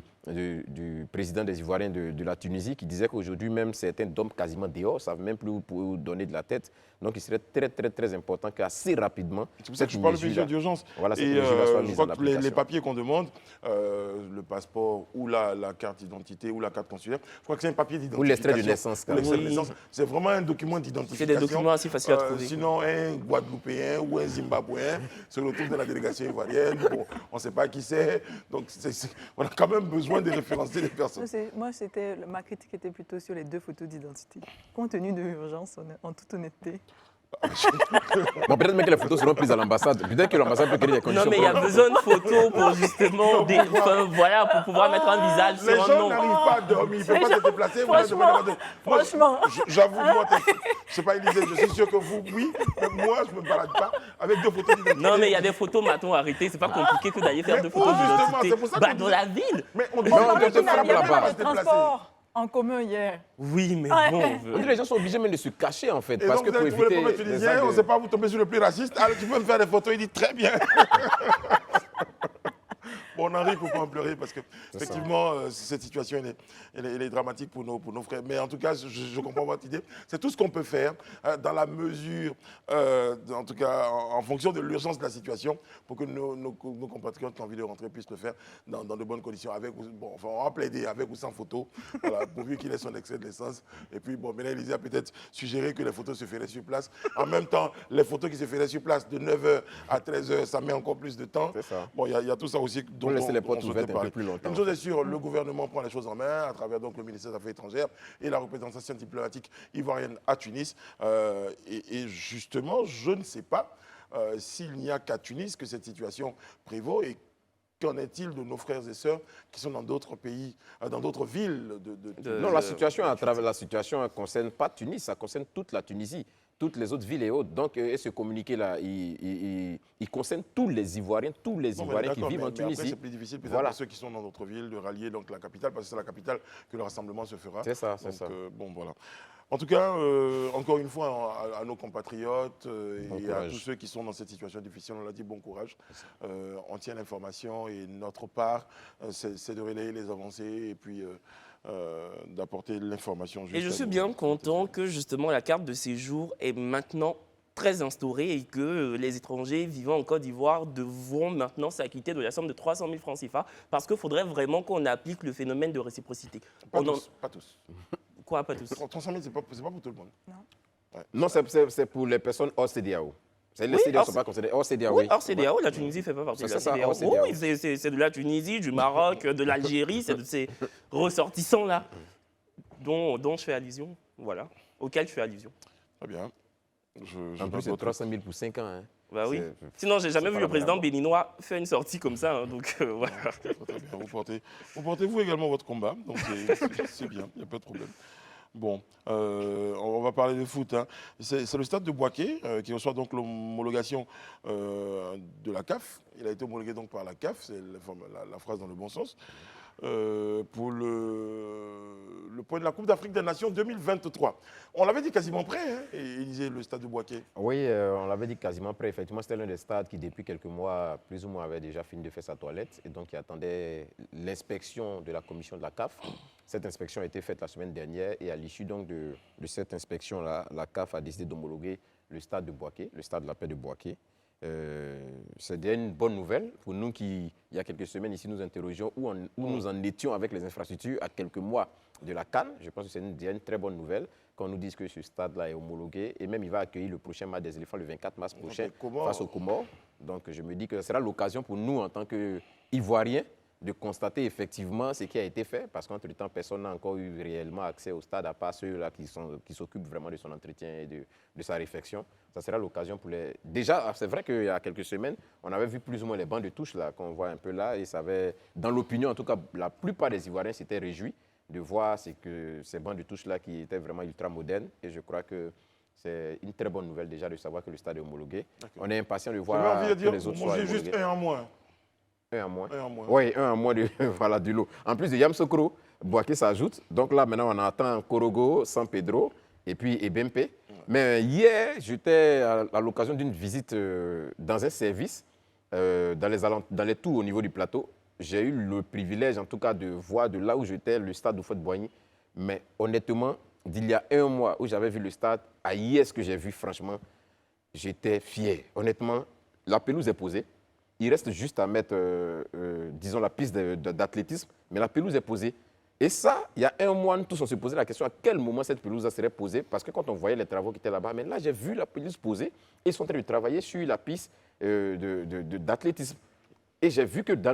président des Ivoiriens de la Tunisie, qui disait qu'aujourd'hui même certains dorment quasiment dehors, ne savent même plus où donner de la tête. Donc il serait très très très important qu'assez rapidement... C'est pour ça que je parle de mesure d'urgence. Voilà, cette Et mesure-là soit je mise crois en que application. les papiers qu'on demande, le passeport ou la carte d'identité ou la carte consulaire, je crois que c'est un papier d'identification. Ou l'extrait de naissance. Ou l'extrait de Oui. naissance. C'est vraiment un document C'est d'identification. des documents assez faciles à trouver. Sinon, un Guadeloupéen ou un Zimbabwéen se retrouve dans la délégation ivoirienne. Bon, on ne sait pas qui c'est. Donc, on a quand même besoin de référencer les personnes. Moi, ma critique était plutôt sur les 2 photos d'identité. Compte tenu de l'urgence, en toute honnêteté. Bon, peut-être même que les photos seront prises à l'ambassade. Peut-être que l'ambassade peut créer des conditions. Non, mais il y a besoin de photos pour justement, pour pouvoir mettre un visage Les sur un gens nom. n'arrivent pas à dormir, ils ne peuvent pas se déplacer. Franchement. J'avoue, moi, je ne sais pas, Élisée, je suis sûr que vous, oui, mais moi, je ne me balade pas avec 2 photos d'identité. Non, mais il y a des photos, Maton, arrêtez. C'est pas compliqué que d'aller faire Mais des où, photos justement, c'est d'identité. pour ça qu'on Dans dit- la ville. Mais on dit Non, on on doit te frappe là-bas. Les transports en commun hier. Oui, mais Ouais. bon. On dit que les gens sont obligés même de se cacher en fait. Et parce donc, que vous pour allez trouver les éviter premiers les Tunisiens, actes on de- ne sait pas vous tomber sur le plus raciste. Alors, tu peux me faire des photos, il dit très bien. Bon, on en rit pour pas en pleurer parce que effectivement cette situation elle est dramatique pour nos frères. Mais en tout cas, je comprends votre idée. C'est tout ce qu'on peut faire dans la mesure, en tout cas en fonction de l'urgence de la situation, pour que nos compatriotes qui ont envie de rentrer puissent le faire dans de bonnes conditions. On va plaider avec ou sans photo, voilà, pourvu qu'il ait son excès de l'essence. Et puis, bon, maintenant, Élisée a peut-être suggéré que les photos se feraient sur place. En même temps, les photos qui se feraient sur place de 9h à 13h, ça met encore plus de temps. C'est ça. Bon, il y a tout ça aussi dont laisser les on portes souhaitait ouvertes un peu parler. plus longtemps. Une chose est sûre, le gouvernement prend les choses en main à travers donc, le ministère des Affaires étrangères et la représentation diplomatique ivoirienne à Tunis. Et justement, je ne sais pas s'il n'y a qu'à Tunis que cette situation prévaut et qu'en est-il de nos frères et sœurs qui sont dans d'autres pays, dans d'autres villes Non, la situation à travers la situation ne concerne pas Tunis, ça concerne toute la Tunisie, toutes les autres villes et autres. Donc, et ce communiqué-là, il concerne tous les Ivoiriens qui vivent en Après, Tunisie. c'est plus difficile peut-être pour ceux qui sont dans d'autres villes de rallier donc, la capitale, parce que c'est la capitale que le rassemblement se fera. C'est ça, c'est Donc, ça. bon, voilà. En tout cas, encore une fois, à nos compatriotes et à tous ceux qui sont dans cette situation difficile, on l'a dit, bon courage. On tient l'information et notre part, c'est de relayer les avancées et puis d'apporter l'information juste. Et je suis bien content que justement la carte de séjour est maintenant très instaurée et que les étrangers vivant en Côte d'Ivoire devront maintenant s'acquitter de la somme de 300 000 francs CFA parce qu'il faudrait vraiment qu'on applique le phénomène de réciprocité. Pas tous. Quoi, pas tous? 300 000, c'est pas pour tout le monde. Non, c'est pour les personnes hors CEDEAO. Les CEDEAO ne sont pas considérés hors CEDEAO. Oui, hors CEDEAO, la Tunisie ne fait pas partie de la CEDEAO. hors CEDEAO. Oui, c'est de la Tunisie, du Maroc, de l'Algérie, c'est de ces ressortissants-là dont je fais allusion, voilà, auxquels je fais allusion. Très bien. En plus, c'est 300 000 pour 5 ans. Hein. Bah oui. Sinon, j'ai jamais vu le président béninois. béninois faire une sortie comme ça. Hein, donc voilà. Très bien. Vous portez-vous également votre combat, donc c'est bien, il n'y a pas de problème. Bon, on va parler de foot. Hein. C'est le stade de Boaké qui reçoit donc l'homologation de la CAF. Il a été homologué donc par la CAF, c'est la phrase dans le bon sens, pour le point de la Coupe d'Afrique des Nations 2023. On l'avait dit quasiment prêt, hein, Élisée, le stade de Boaké. Oui, on l'avait dit quasiment prêt. Effectivement, c'était l'un des stades qui, depuis quelques mois, plus ou moins, avait déjà fini de faire sa toilette et donc il attendait l'inspection de la commission de la CAF. Cette inspection a été faite la semaine dernière et à l'issue donc de cette inspection-là, la CAF a décidé d'homologuer le stade de Boaké, le stade de la paix de Boaké. C'est déjà une bonne nouvelle pour nous qui, il y a quelques semaines ici, nous interrogions où nous en étions avec les infrastructures à quelques mois de la CAN. Je pense que c'est déjà une très bonne nouvelle quand on nous dit que ce stade-là est homologué et même il va accueillir le prochain match des éléphants le 24 mars prochain face aux Comores. Donc je me dis que ce sera l'occasion pour nous en tant qu'Ivoiriens de constater effectivement ce qui a été fait, parce qu'entre-temps, personne n'a encore eu réellement accès au stade, à part ceux-là qui s'occupent vraiment de son entretien et de sa réflexion. Ça sera l'occasion pour les... Déjà, c'est vrai qu'il y a quelques semaines, on avait vu plus ou moins les bancs de touche là, qu'on voit un peu là, et ça avait, dans l'opinion, en tout cas, la plupart des Ivoiriens s'étaient réjouis de voir ces bancs de touche là qui étaient vraiment ultra modernes, et je crois que c'est une très bonne nouvelle déjà de savoir que le stade est homologué. On est impatient de voir que les autres soient homologués. Juste un en moins. Un en moins. Un en moins. Oui, un en moins voilà, du lot. En plus de Yamoussoukro, Boaké s'ajoute. Donc là, maintenant, on attend Korogo, San Pedro et puis Ebempe. Mais hier, j'étais à l'occasion d'une visite dans un service, dans les tours au niveau du plateau. J'ai eu le privilège, en tout cas, de voir de là où j'étais le stade Houphouët-Boigny. Mais honnêtement, d'il y a un mois où j'avais vu le stade, à hier, ce que j'ai vu, franchement, j'étais fier. Honnêtement, la pelouse est posée. Il reste juste à mettre, disons, la piste d'athlétisme, mais la pelouse est posée. Et ça, il y a un mois, nous tous, on se posait la question à quel moment cette pelouse serait posée, parce que quand on voyait les travaux qui étaient là-bas, mais là, j'ai vu la pelouse posée et ils sont en train de travailler sur la piste d'athlétisme. Et j'ai vu que dans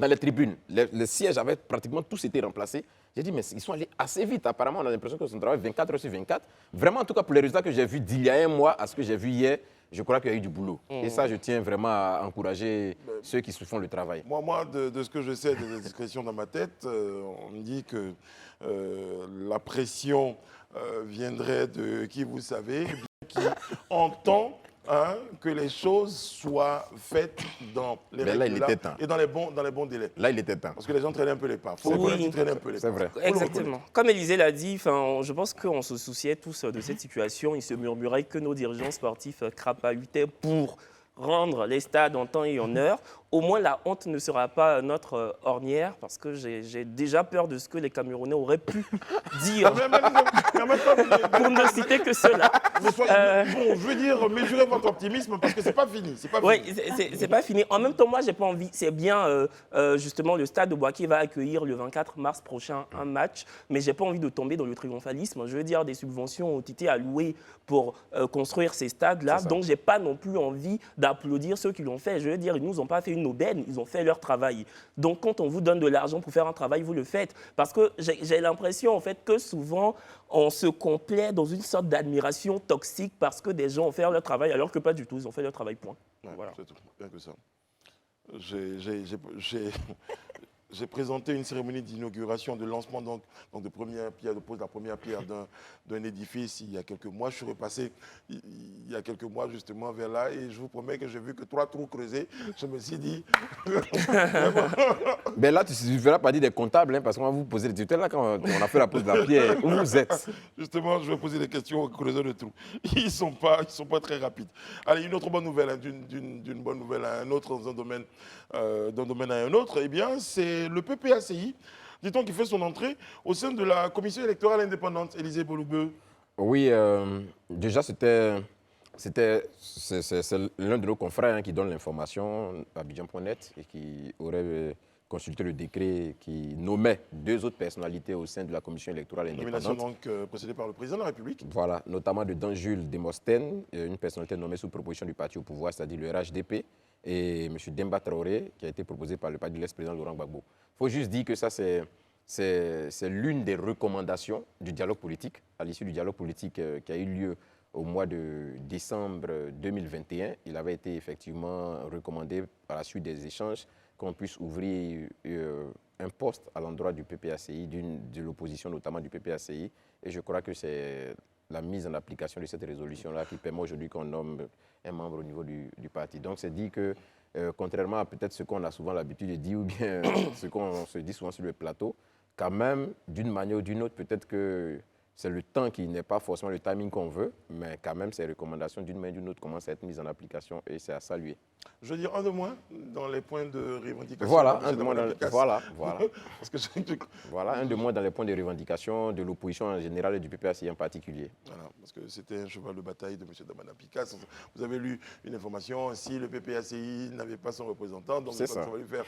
les tribunes, les sièges avaient pratiquement tous été remplacés. J'ai dit, mais ils sont allés assez vite. Apparemment, on a l'impression qu'ils sont travaillés 24 heures sur 24. Vraiment, en tout cas, pour les résultats que j'ai vus d'il y a un mois à ce que j'ai vu hier, je crois qu'il y a eu du boulot. Et ça, je tiens vraiment à encourager ceux qui se font le travail. Moi de ce que je sais des discrétions dans ma tête, on me dit que la pression viendrait de qui vous savez, qui entend que les choses soient faites dans les règles et dans les bons délais. Là, il était temps. Parce que les gens traînent un peu les pas. Il faut reconnaître qu'ils traînent un peu les pas. C'est vrai. Exactement. Comme Élisée l'a dit, je pense qu'on se souciait tous de cette situation. Il se murmurait que nos dirigeants sportifs crapahutaient pour rendre les stades en temps et en heure. Au moins, la honte ne sera pas notre ornière, parce que j'ai déjà peur de ce que les Camerounais auraient pu dire, pour ne citer que cela. Bon, je veux dire, mesurez votre optimisme, parce que c'est pas fini. Oui, c'est pas fini. En même temps, moi, j'ai pas envie. C'est bien, justement, le stade de Boaké va accueillir le 24 mars prochain un match, mais j'ai pas envie de tomber dans le triomphalisme. Je veux dire, des subventions ont été allouées pour construire ces stades-là, donc j'ai pas non plus envie d'applaudir ceux qui l'ont fait. Je veux dire, ils nous ont pas fait une aubaine, ils ont fait leur travail. Donc, quand on vous donne de l'argent pour faire un travail, vous le faites. Parce que j'ai l'impression, en fait, que souvent, on se complaît dans une sorte d'admiration toxique parce que des gens ont fait leur travail, alors que pas du tout, ils ont fait leur travail, point. Ouais, voilà. C'est tout, bien que ça. J'ai présenté une cérémonie d'inauguration, de lancement donc de première pierre, de pose la première pierre d'un édifice il y a quelques mois. Je suis repassé il y a quelques mois justement vers là et je vous promets que j'ai vu que 3 trous creusés. Je me suis dit... Ben là, tu ne verras pas dire des comptables, hein, parce qu'on va vous poser des questions. Là, quand on a fait la pose de la pierre, où vous êtes? Justement, je vais poser des questions aux creuseurs de trous. Ils ne sont pas très rapides. Allez, une autre bonne nouvelle, hein, d'une bonne nouvelle à un autre, dans un domaine, d'un domaine à un autre, eh bien, c'est le PPACI, dit-on, qui fait son entrée au sein de la Commission électorale indépendante. Élisée Boloubeu. Oui, déjà, c'est l'un de nos confrères, hein, qui donne l'information, Abidjan.net, et qui aurait consulté le décret qui nommait 2 autres personnalités au sein de la Commission électorale indépendante. Nomination donc précédée par le président de la République. Voilà, notamment de Dan Jules Demosthène, une personnalité nommée sous proposition du parti au pouvoir, c'est-à-dire le RHDP, et M. Demba Traoré, qui a été proposé par le parti de l'ex-président Laurent Gbagbo. Il faut juste dire que ça, c'est l'une des recommandations du dialogue politique, à l'issue du dialogue politique qui a eu lieu au mois de décembre 2021. Il avait été effectivement recommandé par la suite des échanges qu'on puisse ouvrir un poste à l'endroit du PPACI, de l'opposition notamment du PPACI. Et je crois que c'est la mise en application de cette résolution-là qui permet aujourd'hui qu'on nomme un membre au niveau du parti. Donc c'est dit que, contrairement à peut-être ce qu'on a souvent l'habitude de dire ou bien ce qu'on se dit souvent sur le plateau, quand même, d'une manière ou d'une autre, peut-être que c'est le temps qui n'est pas forcément le timing qu'on veut, mais quand même, ces recommandations d'une manière ou d'une autre commencent à être mises en application et c'est à saluer. Je veux dire un de moins dans les points de revendication. Voilà, un de moins voilà. Parce que voilà, un de moins dans les points de revendication de l'opposition en général et du PPACI en particulier. Voilà, parce que c'était un cheval de bataille de M. Damana Picasse. Vous avez lu une information, si le PPACI n'avait pas son représentant, donc ça va lui faire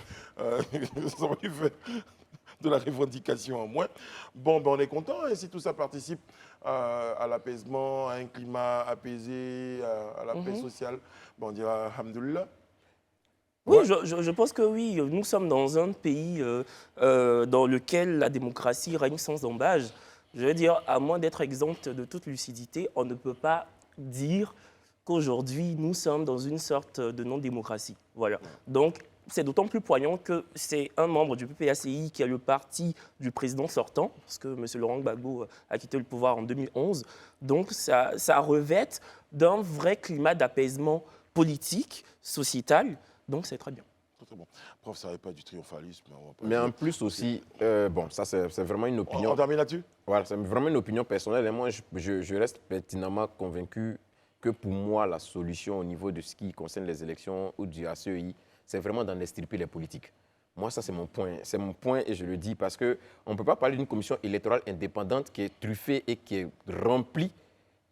de la revendication en moins. Bon, ben on est content, et si tout ça participe à l'apaisement, à un climat apaisé, à la paix sociale, ben on dira alhamdoulilah. Oui, je pense que oui, nous sommes dans un pays dans lequel la démocratie règne sans embâge. Je veux dire, à moins d'être exempt de toute lucidité, on ne peut pas dire qu'aujourd'hui, nous sommes dans une sorte de non-démocratie. Voilà. Donc, c'est d'autant plus poignant que c'est un membre du PPACI qui est le parti du président sortant, parce que M. Laurent Gbagbo a quitté le pouvoir en 2011. Donc, ça revêt d'un vrai climat d'apaisement politique, sociétal. Donc, c'est très bien. Très bon. Prof, ça n'avait pas du triomphalisme. Mais en plus aussi, bon, ça c'est vraiment une opinion. On termine là-dessus? Voilà, c'est vraiment une opinion personnelle. Et moi, je reste pertinemment convaincu que pour moi, la solution au niveau de ce qui concerne les élections ou du ACEI, c'est vraiment d'en extirper les politiques. Moi, ça, c'est mon point. C'est mon point et je le dis parce qu'on ne peut pas parler d'une commission électorale indépendante qui est truffée et qui est remplie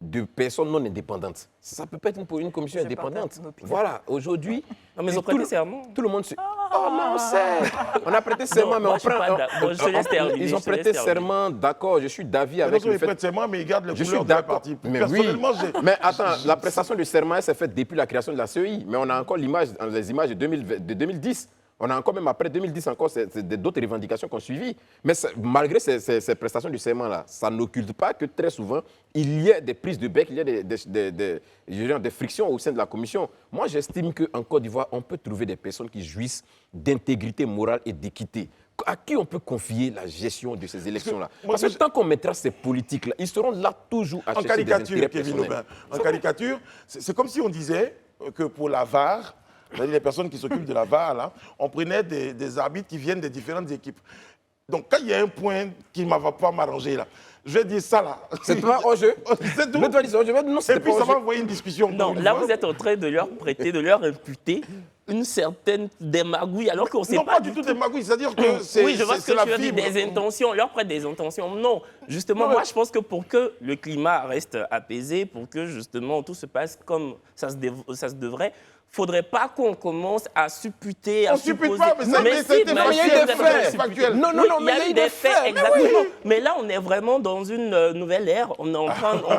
de personnes non indépendantes. Ça ne peut pas être une commission indépendante. Voilà, aujourd'hui... Non, mais ils ont prêté serment. Tout le monde se... Oh, mais on sait. On a prêté serment, mais on prend... Ils ont prêté serment, d'accord, je suis d'avis avec le fait... Ils prêtent serment, mais ils gardent les couleurs de la partie. Mais oui, mais attends, la prestation de serment s'est faite depuis la création de la CEI, mais on a encore les images de 2010. On a encore, même après 2010, encore d'autres revendications qui ont suivi. Mais malgré ces prestations du serment-là, ça n'occulte pas que très souvent, il y a des prises de bec, il y a des frictions au sein de la commission. Moi, j'estime qu'en Côte d'Ivoire, on peut trouver des personnes qui jouissent d'intégrité morale et d'équité. À qui on peut confier la gestion de ces élections-là? Parce que tant qu'on mettra ces politiques-là, ils seront là toujours à chercher des intérêts personnels. En caricature, c'est comme si on disait que pour la VAR, c'est-à-dire les personnes qui s'occupent de la VAR, là, on prenait des arbitres qui viennent des différentes équipes. Donc, quand il y a un point qui ne va pas m'arranger, là, je vais dire ça, là. C'est pas hors-jeu. C'est tout. Non, et puis, ça va envoyer une discussion. Non, là, vous êtes en train de leur prêter, de leur imputer une certaine démagouille, alors qu'on ne sait pas. Non, pas du tout démagouille, c'est-à-dire que c'est oui, je vois ce que tu veux dire, des intentions, leur prête des intentions. Non, justement, moi, je pense que pour que le climat reste apaisé, pour que, justement, tout se passe comme ça se devrait, il ne faudrait pas qu'on commence à supputer, à supposer. Pas, mais ça, mais il y a des faits factuels. Non, mais il y a des faits, exactement. Mais là, on est vraiment dans une nouvelle ère. On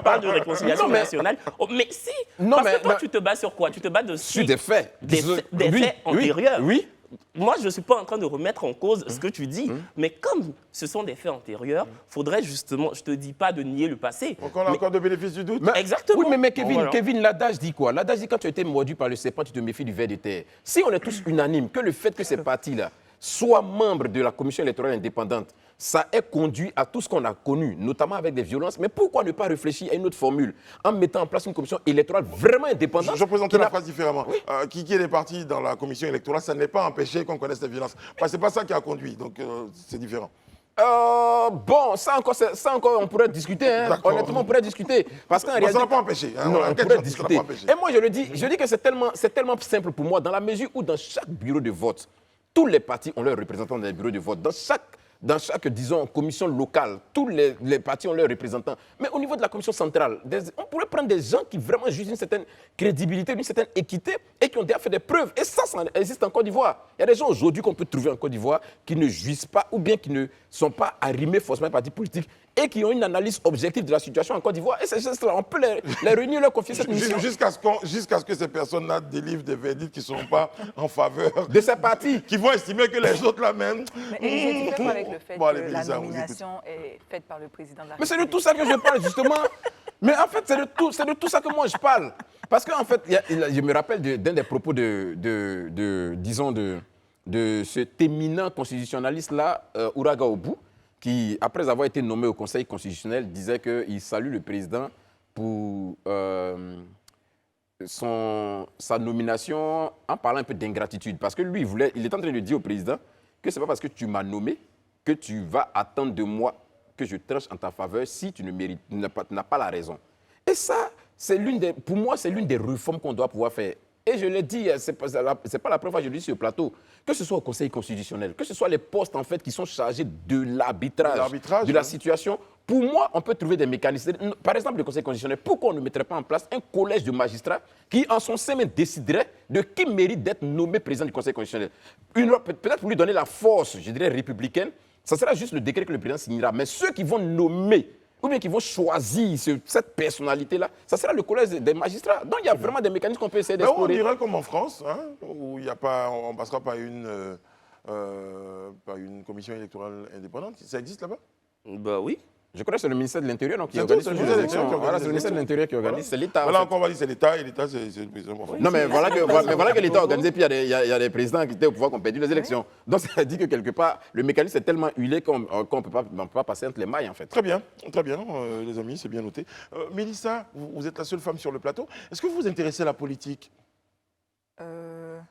parle de réconciliation nationale. Mais si, parce que toi, tu te bats sur quoi? Tu te bats sur des faits. Des faits antérieurs. Oui. moi, je ne suis pas en train de remettre en cause ce que tu dis, mais comme ce sont des faits antérieurs, il faudrait justement, je ne te dis pas de nier le passé. Donc on a encore de bénéfice du doute. Exactement. Oui, mais Kevin, Voilà. Kevin, l'adage dit quoi? L'adage dit quand tu as été mordu par le serpent, tu te méfies du ver de terre. Si on est tous unanimes que le fait que ces partis-là soient membres de la commission électorale indépendante, ça est conduit à tout ce qu'on a connu, notamment avec des violences. Mais pourquoi ne pas réfléchir à une autre formule en mettant en place une commission électorale vraiment indépendante? Je présentais qui la n'a- phrase différemment. Qui est parti dans la commission électorale, ça n'est pas empêché qu'on connaisse les violences. Ce n'est pas ça qui a conduit, donc c'est différent. Bon, ça encore, on pourrait discuter. Hein. D'accord. Honnêtement, on pourrait discuter. Parce qu'en Ça réalité, n'a pas empêché. Hein. non, Voilà, on quel pourrait genre, ça discuter. n'a pas empêché. Et moi, je dis que c'est tellement simple pour moi, dans la mesure où dans chaque bureau de vote, tous les partis ont leurs représentants dans les bureaux de vote. Dans chaque, disons, commission locale, tous les partis ont leurs représentants. Mais au niveau de la commission centrale, on pourrait prendre des gens qui vraiment jugent une certaine crédibilité, une certaine équité et qui ont déjà fait des preuves. Et ça existe en Côte d'Ivoire. Il y a des gens aujourd'hui qu'on peut trouver en Côte d'Ivoire qui ne jouissent pas ou bien qui ne sont pas arrimés forcément à un parti politique et qui ont une analyse objective de la situation en Côte d'Ivoire. Et ces gens-là, on peut les réunir, leur confier cette mission. Jusqu'à ce que ces personnes-là délivrent des verdicts qui ne sont pas en faveur De ces partis. qui vont estimer que les autres là même. Mais Élisée, tu fais quoi avec le fait Bon, allez, que la Mélissa, on vous nomination est faite par le président de la Mais c'est de République? tout ça que je parle, justement. Mais en fait, c'est de tout ça que moi je parle. Parce qu'en fait, je me rappelle d'un des propos disons, de cet éminent constitutionnaliste-là, Ouraga Obou, qui, après avoir été nommé au Conseil constitutionnel, disait qu'il salue le président pour sa nomination en parlant un peu d'ingratitude. Parce que lui, il est en train de dire au président que ce n'est pas parce que tu m'as nommé que tu vas attendre de moi que je tranche en ta faveur si tu n'as pas la raison. Et ça, pour moi, c'est l'une des réformes qu'on doit pouvoir faire. Et je l'ai dit, ce n'est pas la première fois que je le dis sur le plateau, que ce soit au Conseil constitutionnel, que ce soit les postes en fait, qui sont chargés de l'arbitrage, de la situation. Pour moi, on peut trouver des mécanismes. Par exemple, le Conseil constitutionnel, pourquoi on ne mettrait pas en place un collège de magistrats qui, en son sein, déciderait de qui mérite d'être nommé président du Conseil constitutionnel? Peut-être pour lui donner la force, je dirais, républicaine, ça sera juste le décret que le président signera. Mais ceux qui vont nommer ou bien qui vont choisir cette personnalité-là, ça sera le collège des magistrats. Donc il y a vraiment des mécanismes qu'on peut essayer On d'explorer. dirait comme en France, hein, où il y a pas, on passera par une commission électorale indépendante. Ça existe là-bas? Bah oui. Je crois que c'est le ministère de l'Intérieur qui C'est organise tout, les c'est le élections. ministère qui Voilà, organise c'est le ministère de l'Intérieur qui organise. C'est l'État. Voilà, en fait. encore on va dire c'est l'État, et l'État, c'est le président. Bon, Non, mais voilà que l'État a organisé, puis il y a des présidents qui étaient au pouvoir qui ont perdu les élections. Donc ça dit que quelque part, le mécanisme est tellement huilé qu'on ne peut pas passer entre les mailles, en fait. Très bien, les amis, c'est bien noté. Mélissa, vous êtes la seule femme sur le plateau. Est-ce que vous vous intéressez à la politique?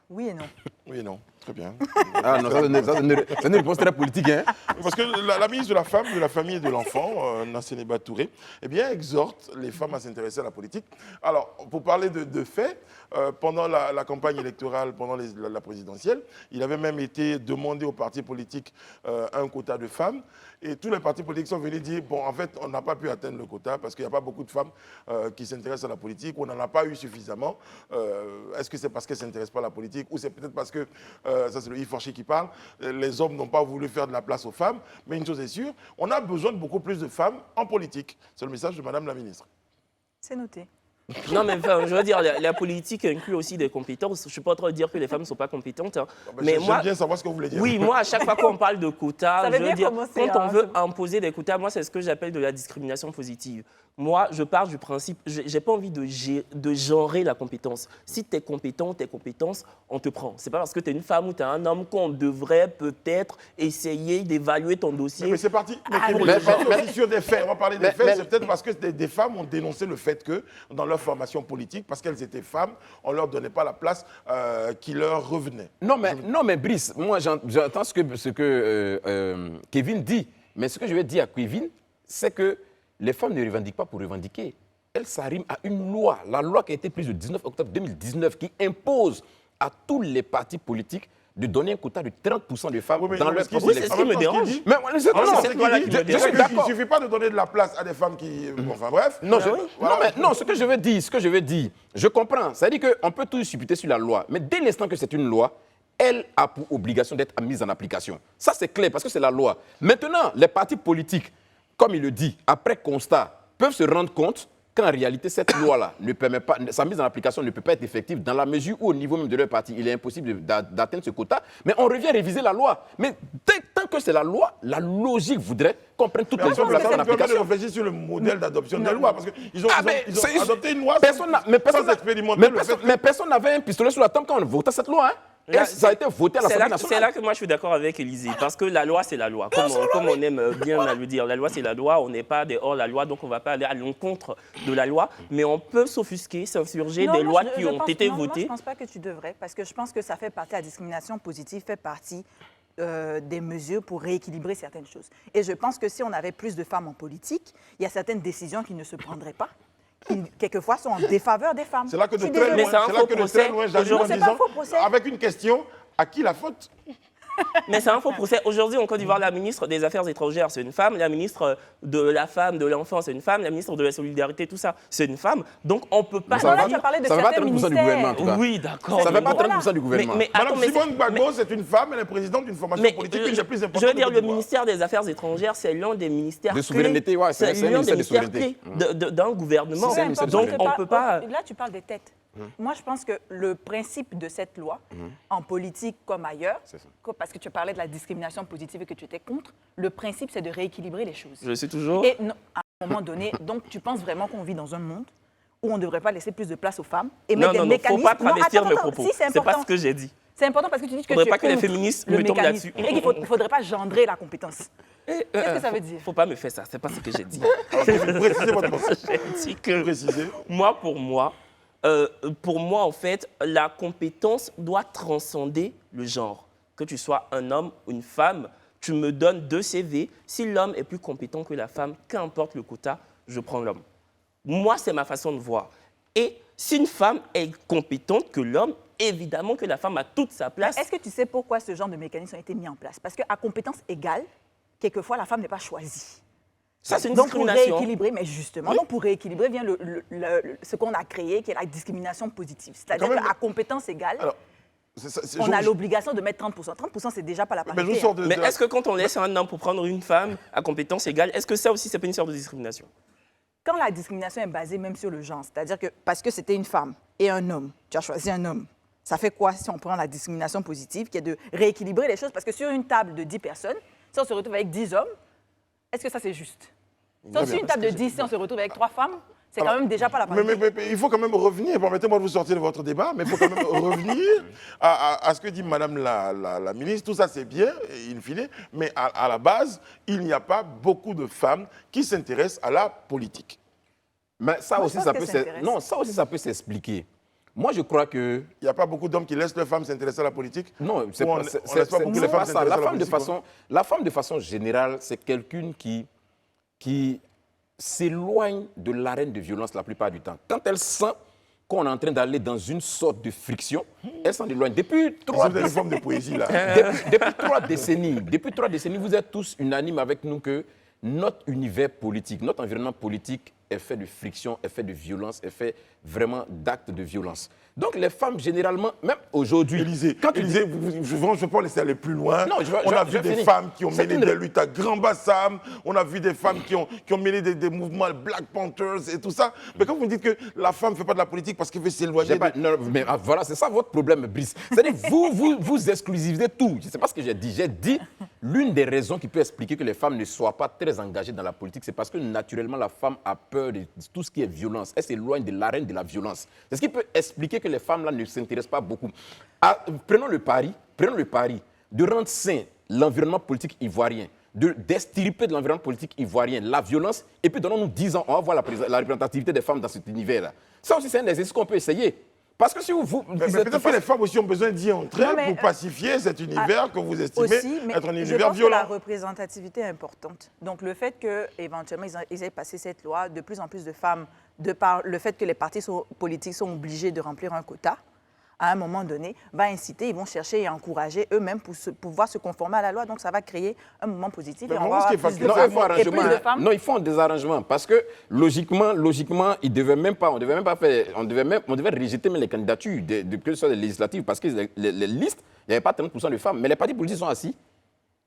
Oui et non. Oui et non, très bien. Ah non, ça c'est une réponse très politique, hein. Parce que la ministre de la Femme, de la Famille et de l'Enfant, Nassénéba Touré, eh bien, exhorte les femmes à s'intéresser à la politique. Alors, pour parler de faits, pendant la campagne électorale, pendant la présidentielle, il avait même été demandé aux partis politiques un quota de femmes. Et tous les partis politiques sont venus dire, bon, en fait, on n'a pas pu atteindre le quota parce qu'il n'y a pas beaucoup de femmes qui s'intéressent à la politique, on n'en a pas eu suffisamment. Est-ce que c'est parce qu'elles ne s'intéressent pas à la politique ou c'est peut-être parce que, ça c'est le Yves Forcher qui parle, les hommes n'ont pas voulu faire de la place aux femmes. Mais une chose est sûre, on a besoin de beaucoup plus de femmes en politique. C'est le message de Madame la ministre. C'est noté. Non, mais enfin, je veux dire, la politique inclut aussi des compétences. Je ne suis pas en train de dire que les femmes ne sont pas compétentes. Hein. Mais J'aime bien savoir ce que vous voulez dire. Oui, moi, à chaque fois qu'on parle de quotas, Ça avait je veux bien dire, commencé, quand on hein, veut imposer des quotas, moi, c'est ce que j'appelle de la discrimination positive. Moi, je pars du principe, je n'ai pas envie de genrer la compétence. Si tu es compétent, tes compétences, on te prend. Ce n'est pas parce que tu es une femme ou tu es un homme qu'on devrait peut-être essayer d'évaluer ton dossier. Mais c'est parti. Sur des faits. On va parler des faits. C'est peut-être parce que des femmes ont dénoncé le fait que dans leur formation politique, parce qu'elles étaient femmes, on ne leur donnait pas la place qui leur revenait. Non, mais Brice, moi j'entends ce que Kevin dit. Mais ce que je vais dire à Kevin, c'est que les femmes ne revendiquent pas pour revendiquer. Elles s'arriment à une loi, la loi qui a été prise le 19 octobre 2019, qui impose à tous les partis politiques de donner un quota de 30% de femmes dans leur propre c'est ce qui me dérange. Mais c'est cette loi-là qui me dérange. Il ne suffit pas de donner de la place à des femmes qui... Enfin bref. Non, ce que je veux dire, je comprends. C'est-à-dire qu'on peut tout supputer sur la loi, mais dès l'instant que c'est une loi, elle a pour obligation d'être mise en application. Ça, c'est clair, parce que c'est la loi. Maintenant, les partis politiques, comme il le dit, après constat, peuvent se rendre compte qu'en réalité, cette loi-là ne permet pas, sa mise en application ne peut pas être effective dans la mesure où, au niveau même de leur parti, il est impossible d'atteindre ce quota. Mais on revient réviser la loi. Mais tant que c'est la loi, la logique voudrait qu'on prenne toutes les Mais autres la ça en me permet de application. réfléchir sur le modèle d'adoption des lois, parce qu'ils ont, ils ont adopté une loi sans expérimenter le fait. Mais personne n'avait un pistolet sur la tempe quand on votait cette loi. Hein. Là, Ça a été voté à l'Assemblée C'est nationale. là que moi je suis d'accord avec Élisée, parce que la loi c'est la loi, comme on aime bien le dire. La loi c'est la loi, on n'est pas hors la loi, donc on ne va pas aller à l'encontre de la loi, mais on peut s'offusquer, s'insurger des lois qui ont été votées. Moi, je ne pense pas que tu devrais, parce que je pense que ça fait partie, la discrimination positive fait partie des mesures pour rééquilibrer certaines choses. Et je pense que si on avait plus de femmes en politique, il y a certaines décisions qui ne se prendraient pas, qui quelquefois sont en défaveur des femmes. C'est là que de Je suis très désolée. loin, c'est un faux procès. j'arrive en C'est pas un disant, faux procès. avec une question, à qui la faute? Mais c'est un faux procès. Aujourd'hui, en Côte d'Ivoire, la ministre des Affaires étrangères, c'est une femme. La ministre de la femme, de l'enfant, c'est une femme. La ministre de la solidarité, tout ça, c'est une femme. Donc, on ne peut pas... Ça tu as parlé de va pas certains 30% du ministères. gouvernement, en tout cas. Oui, d'accord. Ça ne fait pas Voilà. 30% du gouvernement. Mais attends, Madame mais Simone c'est- Gbagbo, c'est une femme, elle est présidente d'une formation politique, une des plus importantes. je veux dire, de le Côte d'Ivoire. ministère des Affaires étrangères, c'est l'un des ministères De souveraineté, ouais, c'est un l'un des ministère de ministères souveraineté. clés d'un gouvernement. C'est un ministère de Donc, souveraineté. on ne peut pas... Là, tu parles des têtes. Moi, je pense que le principe de cette loi, en politique comme ailleurs, C'est ça. parce que tu parlais de la discrimination positive et que tu étais contre, le principe, c'est de rééquilibrer les choses. Je suis toujours... Et non, à un moment donné, donc tu penses vraiment qu'on vit dans un monde où on ne devrait pas laisser plus de place aux femmes et mettre des Non, il ne faut mécanismes... pas travestir attends, mes attends, propos. si, c'est C'est pas important. ce que j'ai dit. C'est important parce que tu dis que Faudrait tu es pas que les contre féministes le me tombent mécanisme là-dessus. et qu'il ne faudrait pas gendrer la compétence. Qu'est-ce que ça veut dire? Faut pas me faire ça, c'est pas ce que j'ai dit. Précisez votre pensée. J'ai dit que Précisez. pour moi, en fait, la compétence doit transcender le genre. Que tu sois un homme ou une femme, tu me donnes 2 CV. Si l'homme est plus compétent que la femme, qu'importe le quota, je prends l'homme. Moi, c'est ma façon de voir. Et si une femme est compétente que l'homme, évidemment que la femme a toute sa place. Est-ce que tu sais pourquoi ce genre de mécanisme a été mis en place? Parce qu'à compétence égale, quelquefois, la femme n'est pas choisie. Ça, c'est une Donc, pour discrimination. rééquilibrer, mais justement, donc pour rééquilibrer vient ce qu'on a créé, qui est la discrimination positive. C'est-à-dire Quand même- qu'à compétence égale, Alors, on a l'obligation de mettre 30%. 30%, c'est déjà pas la Mais je parité. vous sors de. Mais de- est-ce que quand on laisse un homme pour prendre une femme à compétence égale, est-ce que ça aussi, c'est pas une sorte de discrimination? Quand la discrimination est basée même sur le genre, c'est-à-dire que parce que c'était une femme et un homme, tu as choisi un homme, ça fait quoi si on prend la discrimination positive, qui est de rééquilibrer les choses? Parce que sur une table de 10 personnes, si on se retrouve avec 10 hommes, est-ce que ça c'est juste? Sur une table de 10, si on se retrouve avec 3 femmes, c'est quand même déjà pas la parité. Mais il faut quand même revenir, permettez-moi de vous sortir de votre débat, mais il faut quand même revenir à ce que dit Madame la ministre. Tout ça, c'est bien, in fine, mais à la base, il n'y a pas beaucoup de femmes qui s'intéressent à la politique. Mais ça Moi, aussi, je ça pense peut que ça intéresse. non, ça aussi, ça peut s'expliquer. Moi, je crois que Il n'y a pas beaucoup d'hommes qui laissent leurs femmes s'intéresser à la politique. non, c'est Ou on pas, laisse c'est- pas c'est- beaucoup c'est les femmes pas ça. s'intéresser à la politique, La femme, de façon générale, c'est quelqu'un qui s'éloigne de l'arène de violence la plupart du temps. Quand elle sent qu'on est en train d'aller dans une sorte de friction, elle s'en éloigne. Depuis Vous 3 avez une forme de poésie là. depuis 3 décennies, vous êtes tous unanimes avec nous que notre univers politique, notre environnement politique est fait de friction, est fait de violence, est fait vraiment d'actes de violence. Donc les femmes, généralement, même aujourd'hui... Élisée, quand tu Élisée, je ne veux pas laisser aller plus loin. Non, on a je vu vais des finir. femmes qui ont C'est mené une- des luttes à Grand Bassam, on a vu des femmes qui ont mené des mouvements Black Panthers et tout ça. Mais quand vous dites que la femme ne fait pas de la politique parce qu'elle veut s'éloigner... J'ai pas- non, mais voilà, c'est ça votre problème, Brice. C'est-à-dire vous exclusivez tout. Je ne sais pas ce que j'ai dit. J'ai dit l'une des raisons qui peut expliquer que les femmes ne soient pas très engagées dans la politique, c'est parce que naturellement la femme a peur de tout ce qui est violence. Elle s'éloigne de l'arène de la violence. C'est ce qui peut expliquer que les femmes là ne s'intéressent pas beaucoup. Prenons le pari de rendre sain l'environnement politique ivoirien, d'extirper de l'environnement politique ivoirien la violence, et puis donnons-nous 10 ans, on va voir la représentativité des femmes dans cet univers-là. Ça aussi, c'est un exercice qu'on peut essayer. Parce que si vous Mais peut-être que les femmes aussi ont besoin d'y entrer Non, mais, pour pacifier cet univers que vous estimez Aussi, mais être un je univers pense que la violent. représentativité est importante. Donc le fait qu'éventuellement ils aient passé cette loi, de plus en plus de femmes, de par le fait que les partis politiques sont obligés de remplir un quota, à un moment donné, va inciter, ils vont chercher et encourager eux-mêmes pour pouvoir se conformer à la loi. Donc ça va créer un mouvement positif. Mais Et on vraiment, va ce qui avoir est plus de fascinant, femmes. Non, il faut Et plus arrangement. de femmes. Non, ils font des arrangements parce que logiquement, on devait rejeter même les candidatures que ce soit les législatives parce que les listes, il n'y avait pas 30% de femmes. Mais les partis politiques sont assis,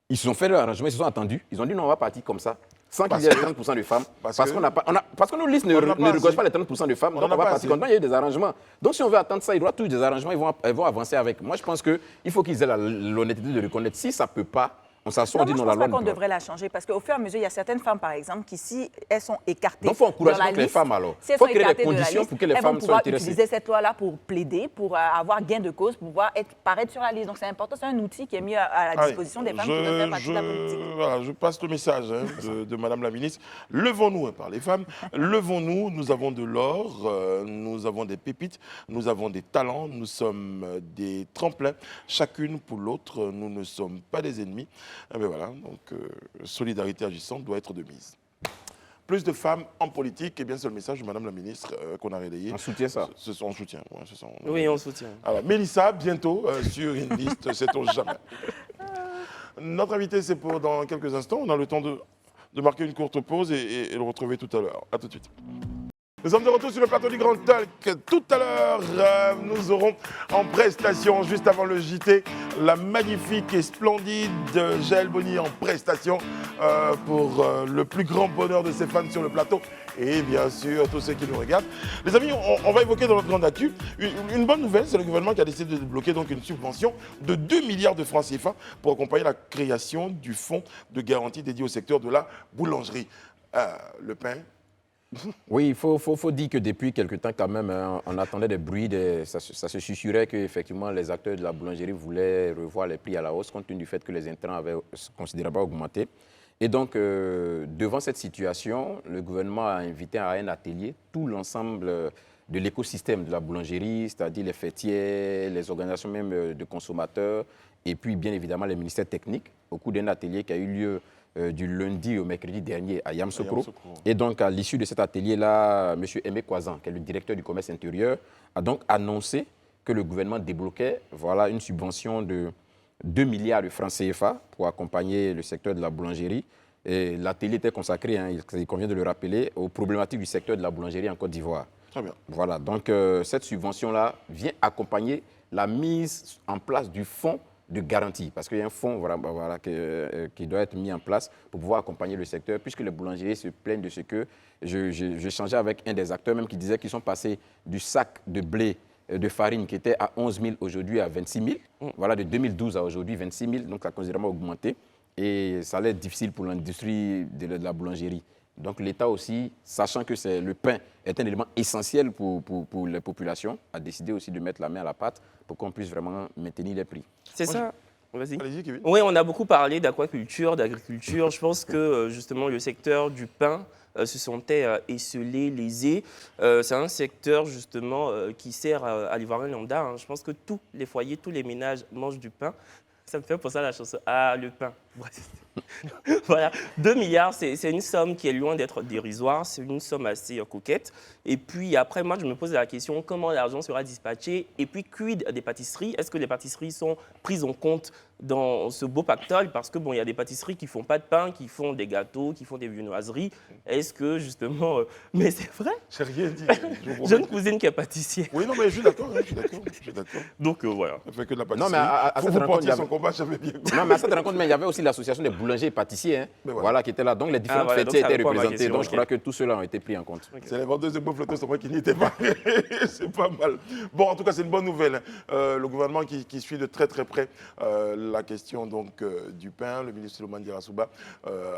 ils se sont fait leur arrangement, ils se sont attendus, ils ont dit non, on va partir comme ça. sans qu'il y ait 30% de femmes. Parce que nos listes ne regorgent pas les 30% de femmes. Donc on va partir content, il y a eu des arrangements. Donc si on veut attendre ça, il doit tous des arrangements, ils vont avancer avec. Moi, je pense qu'il faut qu'ils aient l'honnêteté de reconnaître. Si ça ne peut pas, on s'assoit, on dit non, la loi. Je pense pas qu'on devrait la changer parce qu'au fur et à mesure, il y a certaines femmes, par exemple, qui, si elles sont écartées. Donc, il faut encourager les femmes alors. Si il faut créer les conditions pour que les femmes soient intéressées. Elles vont pouvoir utiliser cette loi-là pour plaider, pour avoir gain de cause, pour pouvoir paraître sur la liste. Donc, c'est important, c'est un outil qui est mis à la disposition des femmes qui veulent faire partie de la politique. Voilà, je passe le message de Madame la ministre. Levons-nous par les femmes. Levons-nous. Nous avons de l'or, nous avons des pépites, nous avons des talents, nous sommes des tremplins, chacune pour l'autre. Nous ne sommes pas des ennemis. Et bien voilà. Donc, solidarité agissante doit être de mise. Plus de femmes en politique, et bien c'est le message de Madame la ministre qu'on a relayé. On soutient ça. On soutient, ouais, Oui, on soutient. Alors, Mélissa, bientôt sur une liste, sait-on jamais. Notre invité, c'est pour dans quelques instants. On a le temps de marquer une courte pause et le retrouver tout à l'heure. A tout de suite. Nous sommes de retour sur le plateau du Grand Talk. Tout à l'heure, nous aurons en prestation, juste avant le JT, la magnifique et splendide Jaël Bonny en prestation pour le plus grand bonheur de ses fans sur le plateau. Et bien sûr, tous ceux qui nous regardent. Les amis, on va évoquer dans notre grande actu une bonne nouvelle. C'est le gouvernement qui a décidé de débloquer donc une subvention de 2 milliards de francs CFA pour accompagner la création du fonds de garantie dédié au secteur de la boulangerie. Le pain. Oui, il faut dire que depuis quelque temps, quand même, on attendait des bruits, ça se susurrait qu'effectivement, les acteurs de la boulangerie voulaient revoir les prix à la hausse, compte tenu du fait que les intrants avaient considérablement augmenté. Et donc, devant cette situation, le gouvernement a invité à un atelier tout l'ensemble de l'écosystème de la boulangerie, c'est-à-dire les fêtiers, les organisations même de consommateurs, et puis bien évidemment les ministères techniques, au cours d'un atelier qui a eu lieu du lundi au mercredi dernier à Yamoussoukro. Et donc, à l'issue de cet atelier-là, M. Aimé Kwazan, qui est le directeur du commerce intérieur, a donc annoncé que le gouvernement débloquait une subvention de 2 milliards de francs CFA pour accompagner le secteur de la boulangerie. Et l'atelier était consacré, il convient de le rappeler, aux problématiques du secteur de la boulangerie en Côte d'Ivoire. Très bien. Voilà, donc cette subvention-là vient accompagner la mise en place du fonds de garantie, parce qu'il y a un fonds qui doit être mis en place pour pouvoir accompagner le secteur, puisque les boulangeriers se plaignent de ce que, je changeais avec un des acteurs même qui disait qu'ils sont passés du sac de blé de farine qui était à 11 000 aujourd'hui à 26 000. Voilà, de 2012 à aujourd'hui, 26 000, donc ça a considérablement augmenté. Et ça allait être difficile pour l'industrie de la boulangerie. Donc l'État aussi, sachant que le pain est un élément essentiel pour les populations, a décidé aussi de mettre la main à la pâte pour qu'on puisse vraiment maintenir les prix. C'est ça. Vas-y. Allez-y, Kevin. Oui, on a beaucoup parlé d'aquaculture, d'agriculture. Je pense que justement le secteur du pain se sentait esselé, lésé. C'est un secteur justement qui sert à l'Ivoirien lambda. Je pense que tous les foyers, tous les ménages mangent du pain. Ça me fait penser à la chanson « Ah, le pain ». Voilà, 2 milliards, c'est une somme qui est loin d'être dérisoire, c'est une somme assez coquette. Et puis après, moi, je me pose la question, comment l'argent sera dispatché? Et puis, quid des pâtisseries? Est-ce que les pâtisseries sont prises en compte dans ce beau pactole? Parce que bon, il y a des pâtisseries qui ne font pas de pain, qui font des gâteaux, qui font des viennoiseries. Est-ce que justement... Mais c'est vrai. J'ai rien dit. J'ai une cousine qui est pâtissière. Oui, non, mais je suis d'accord. Donc voilà. Ça fait que de la Non, pâtisserie. mais à cette vous rencontre, portiez il y son avait- combat, j'avais bien compris. Non, mais à cette rencontre, mais il y avait aussi l'association des boulangers et pâtissiers, Mais voilà. voilà, qui était là. Donc les différents voilà, donc fêtiers ça étaient répond à ma représentés. question, Donc je ok. crois que tous ceux-là ont été pris en compte. C'est les vendeuses de beaux flotteurs, c'est moi qui n'y étais pas. C'est pas mal. Bon, en tout cas, c'est une bonne nouvelle. Le gouvernement qui suit de très très près la question donc, du pain, le ministre Souleymane Dirasouba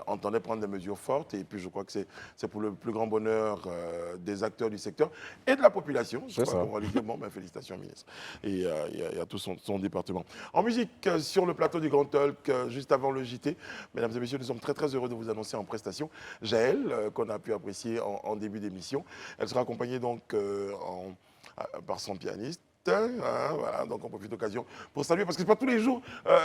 entendait prendre des mesures fortes. Et puis je crois que c'est pour le plus grand bonheur des acteurs du secteur et de la population. Je C'est crois ça. qu'on va lui dire, bon, ben, félicitations, ministre. Et il y a tout son département. En musique, sur le plateau du Grand Talk, juste avant le JT, mesdames et messieurs, nous sommes très très heureux de vous annoncer en prestation Jaël, qu'on a pu apprécier en début d'émission. Elle sera accompagnée donc par son pianiste. Voilà, donc on profite de l'occasion pour saluer, parce que ce n'est pas tous les jours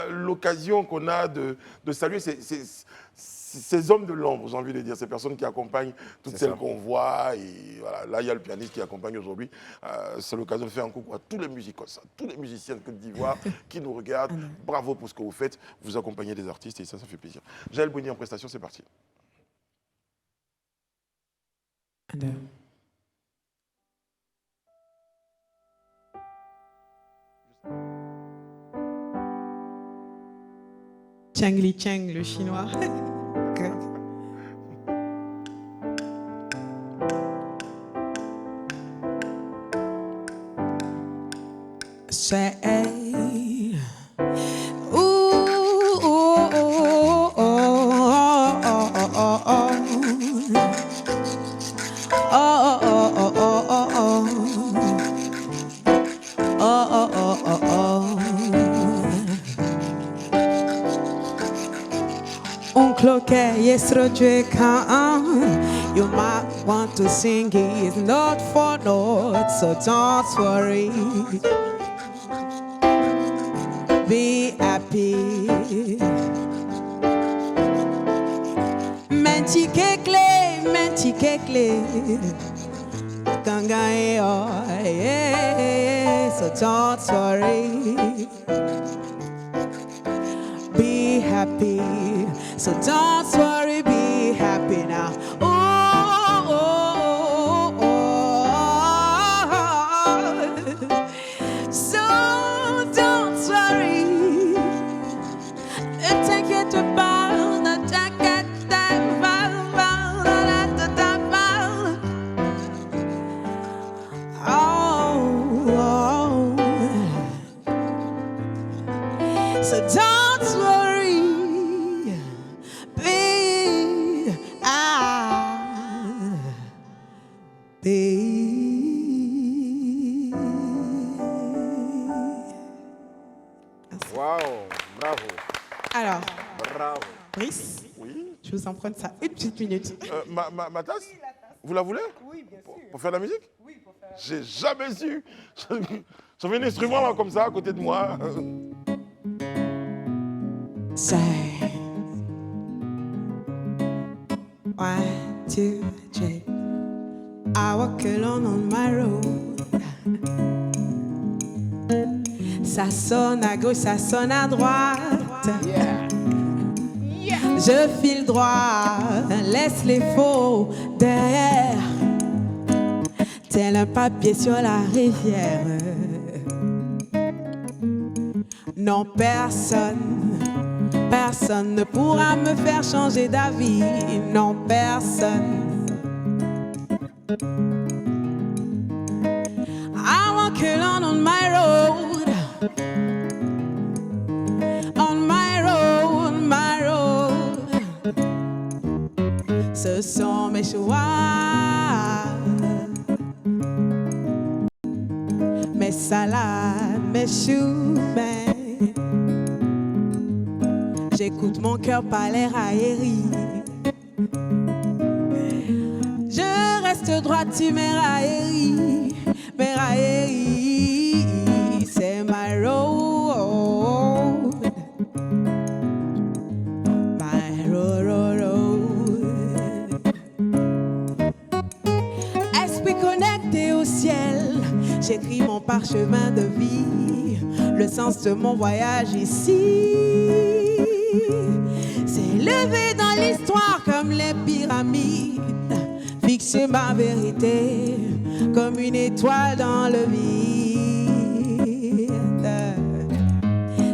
l'occasion qu'on a de saluer ces hommes de l'ombre, j'ai envie de dire, ces personnes qui accompagnent toutes C'est celles ça. qu'on voit. Et voilà, là, il y a le pianiste qui accompagne aujourd'hui. C'est l'occasion de faire un coucou à tous les musiciens, tous les musiciens de Côte d'Ivoire qui nous regardent. Bravo pour ce que vous faites. Vous accompagnez des artistes et ça fait plaisir. Jaël Bonny en prestation, c'est parti. Cheng Li Cheng, le chinois. say, ooh, ooh, ooh, ooh, oh, oh, oh, oh, oh. Oh, oh, oh, oh, oh, oh. Oh, oh, oh, oh, oh. Un cloquet, yesterday come. You might want to sing it note for note, so don't worry. Be happy. Menti kekle. Ganga so don't worry. Be happy. So don't worry, be happy now. Oh, oh, oh, oh. So don't worry. Ne t'inquiète pas, ne t'inquiète pas. Oh, oh. So don't worry. Waouh, bravo. Alors, Bravo. Brice, Oui. je vous en prends ça une petite minute. Ma tasse, vous la voulez? Oui, bien sûr. Pour faire la musique? Oui, pour faire. J'ai jamais su. J'avais un instrument là comme ça à côté de moi. Say 1, 2, 3. I walk alone on my road. Ça sonne à gauche, ça sonne à droite. Je file droit, laisse les faux derrière. Tel un papier sur la rivière. Non, personne ne pourra me faire changer d'avis. Non, personne. I walk alone on my road. On my road. Ce sont mes choix. Mes salades, mes choux, j'écoute mon cœur pas l'air aéré. Je reste droite, tu m'érailles. C'est my road. My road. Esprit connecté au ciel, j'écris mon parchemin de vie, le sens de mon voyage ici. C'est levé dans l'histoire comme les pyramides, fixer ma vérité comme une étoile dans le vide.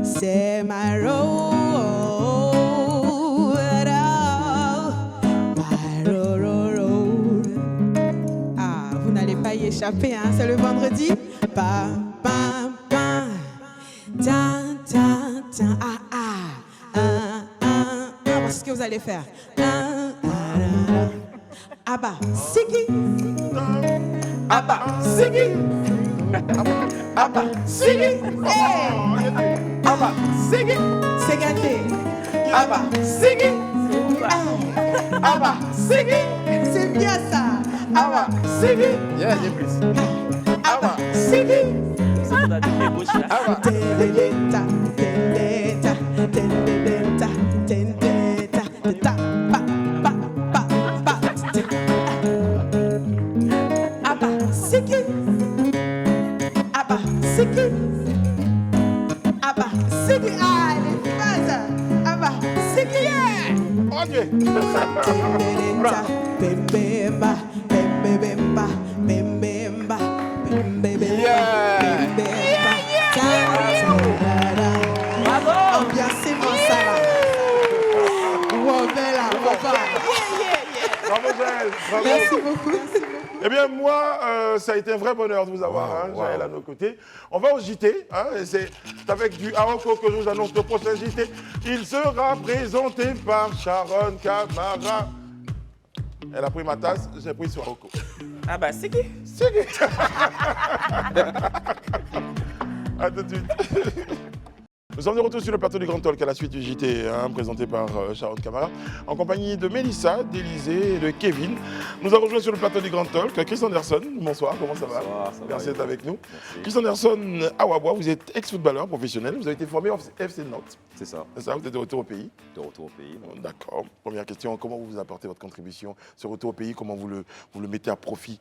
C'est my road. My road. Ah, vous n'allez pas y échapper, hein, c'est le vendredi. Pam, pam, pam. Tan, tan, tan. Ah, ah. Qu'est-ce que vous allez faire? Abba, Sigi. Abba, Sigi. Abba, Sigi. Abba, Sigi. C'est gâté. Abba, Sigi. Abba, Sigi. C'est bien ça. Abba, Sigi. Yeah, j'ai plus. Abba, Sigi. C'est pour la dernière gauche là. Abba, Tendeta, tendeta, tendeta, tendeta, tendeta. Abba, Sigi. Abba, Sigi. Abba, Sigi. Ah, les phrases. Abba, Sigi. Ok. Tendeta, bembemba, bembemba, bembemba, bembemba, bembemba. Bravo. Ambiancez-moi ça là. Wow, bella, papa. Bravo, Joël. Bravo. Merci beaucoup. Eh bien, moi, ça a été un vrai bonheur de vous avoir, Jaël, à nos côtés. On va au JT, et c'est avec du Aroko que je vous annonce le prochain JT. Il sera présenté par Sharon Camara. Elle a pris ma tasse, j'ai pris sur Aroko. Ah bah c'est qui? C'est qui? À tout de suite. Nous sommes de retour sur le plateau du Grand Talk à la suite du JT, présenté par Sharon Camara, en compagnie de Mélissa, d'Élysée et de Kevin. Nous avons rejoint sur le plateau du Grand Talk Chris Anderson. Bonsoir, comment ça va? Bonsoir, ça va. Merci d'être avec nous. Merci. Chris Anderson, Awabois, vous êtes ex-footballeur professionnel, vous avez été formé au FC Nantes. C'est ça, C'est ça, vous êtes de retour au pays? de retour au pays. D'accord. Première question, comment vous apportez votre contribution? Ce retour au pays, comment vous le mettez à profit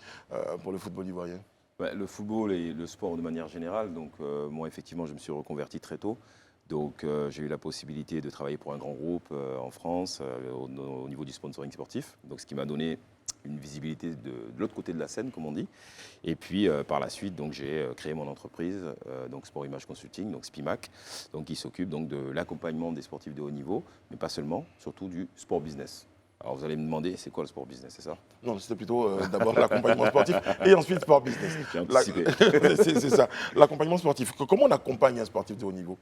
pour le football ivoirien? Le football et le sport de manière générale, donc moi effectivement je me suis reconverti très tôt. Donc j'ai eu la possibilité de travailler pour un grand groupe en France au niveau du sponsoring sportif, donc ce qui m'a donné une visibilité de l'autre côté de la scène, comme on dit. Et puis par la suite, donc j'ai créé mon entreprise, donc Sport Image Consulting, donc SPIMAC, donc qui s'occupe donc de l'accompagnement des sportifs de haut niveau, mais pas seulement, surtout du sport business. Alors vous allez me demander, c'est quoi le sport business, c'est ça? Non, c'était plutôt d'abord l'accompagnement sportif et ensuite sport business. J'ai anticipé. C'est ça, l'accompagnement sportif. Comment on accompagne un sportif de haut niveau?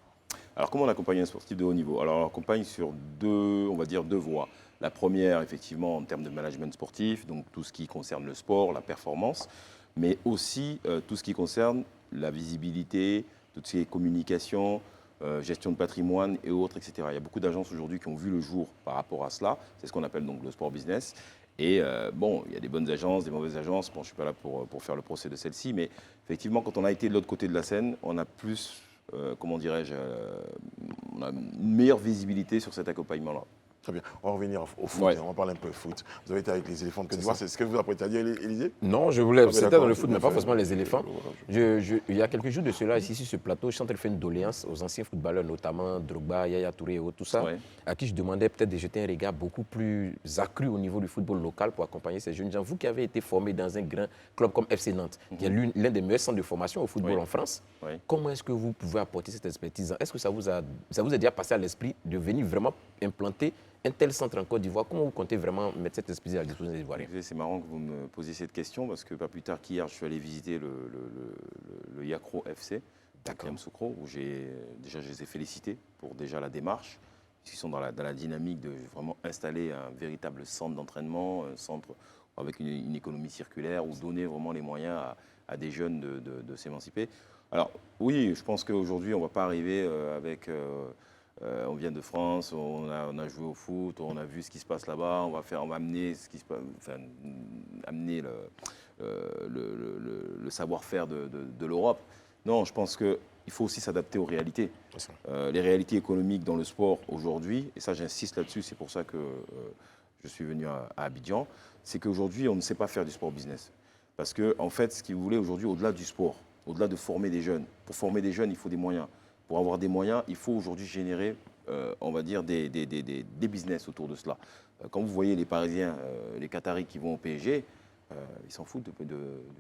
Alors, comment on accompagne un sportif de haut niveau? Alors, on l'accompagne sur deux voies. La première, effectivement, en termes de management sportif, donc tout ce qui concerne le sport, la performance, mais aussi tout ce qui concerne la visibilité, toutes ces communications, gestion de patrimoine et autres, etc. Il y a beaucoup d'agences aujourd'hui qui ont vu le jour par rapport à cela. C'est ce qu'on appelle donc le sport business. Et il y a des bonnes agences, des mauvaises agences. Bon, je ne suis pas là pour faire le procès de celle-ci, mais effectivement, quand on a été de l'autre côté de la scène, on a plus... comment dirais-je, on a une meilleure visibilité sur cet accompagnement-là. Très bien. On va revenir au foot. Ouais. On va parler un peu foot. Vous avez été avec les éléphants de Côte d'Ivoire. C'est ce que vous apprêtez à dire, Élysée? Non, c'était dans le foot, mais pas forcément les éléphants. Il y a quelques jours de cela, ici sur ce plateau, je suis en train de faire une doléance aux anciens footballeurs, notamment Drogba, Yaya Touré et autres, tout ça, à qui je demandais peut-être de jeter un regard beaucoup plus accru au niveau du football local pour accompagner ces jeunes gens. Vous qui avez été formé dans un grand club comme FC Nantes, qui est l'un des meilleurs centres de formation au football en France, comment est-ce que vous pouvez apporter cette expertise? Est-ce que ça vous a déjà passé à l'esprit de venir vraiment implanter un tel centre en Côte d'Ivoire? Comment vous comptez vraiment mettre cette expertise à la disposition des Ivoiriens? C'est marrant que vous me posiez cette question parce que pas plus tard qu'hier, je suis allé visiter le Yakro FC, Yamoussoukro, où je les ai félicités pour déjà la démarche. Ils sont dans la dynamique de vraiment installer un véritable centre d'entraînement, un centre avec une économie circulaire, où donner vraiment les moyens à des jeunes de s'émanciper. Alors oui, je pense qu'aujourd'hui, on ne va pas arriver avec... on vient de France, on a joué au foot, on a vu ce qui se passe là-bas, on va amener ce qui se passe, amener le savoir-faire de l'Europe. Non, je pense qu'il faut aussi s'adapter aux réalités. Les réalités économiques dans le sport aujourd'hui, et ça j'insiste là-dessus, c'est pour ça que je suis venu à Abidjan, c'est qu'aujourd'hui on ne sait pas faire du sport business. Parce que en fait, ce que vous voulez aujourd'hui, au-delà du sport, au-delà de former des jeunes, pour former des jeunes, il faut des moyens. Pour avoir des moyens, il faut aujourd'hui générer, on va dire, des business autour de cela. Quand vous voyez les Parisiens, les Qataris qui vont au PSG, ils s'en foutent du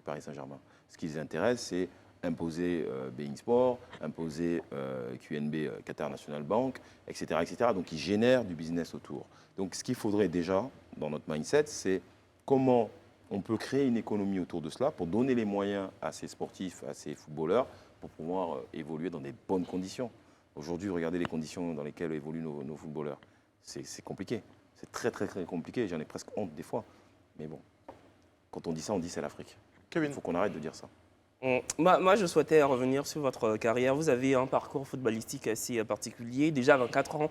Paris Saint-Germain. Ce qui les intéresse, c'est imposer Bein Sport, imposer QNB, Qatar National Bank, etc., etc. Donc, ils génèrent du business autour. Donc, ce qu'il faudrait déjà, dans notre mindset, c'est comment on peut créer une économie autour de cela pour donner les moyens à ces sportifs, à ces footballeurs, pour pouvoir évoluer dans des bonnes conditions. Aujourd'hui, regardez les conditions dans lesquelles évoluent nos footballeurs. C'est compliqué. C'est très, très, très compliqué. J'en ai presque honte des fois. Mais bon, quand on dit ça, on dit c'est l'Afrique. Il faut qu'on arrête de dire ça. Moi, je souhaitais revenir sur votre carrière. Vous avez un parcours footballistique assez particulier. Déjà, à 24 ans,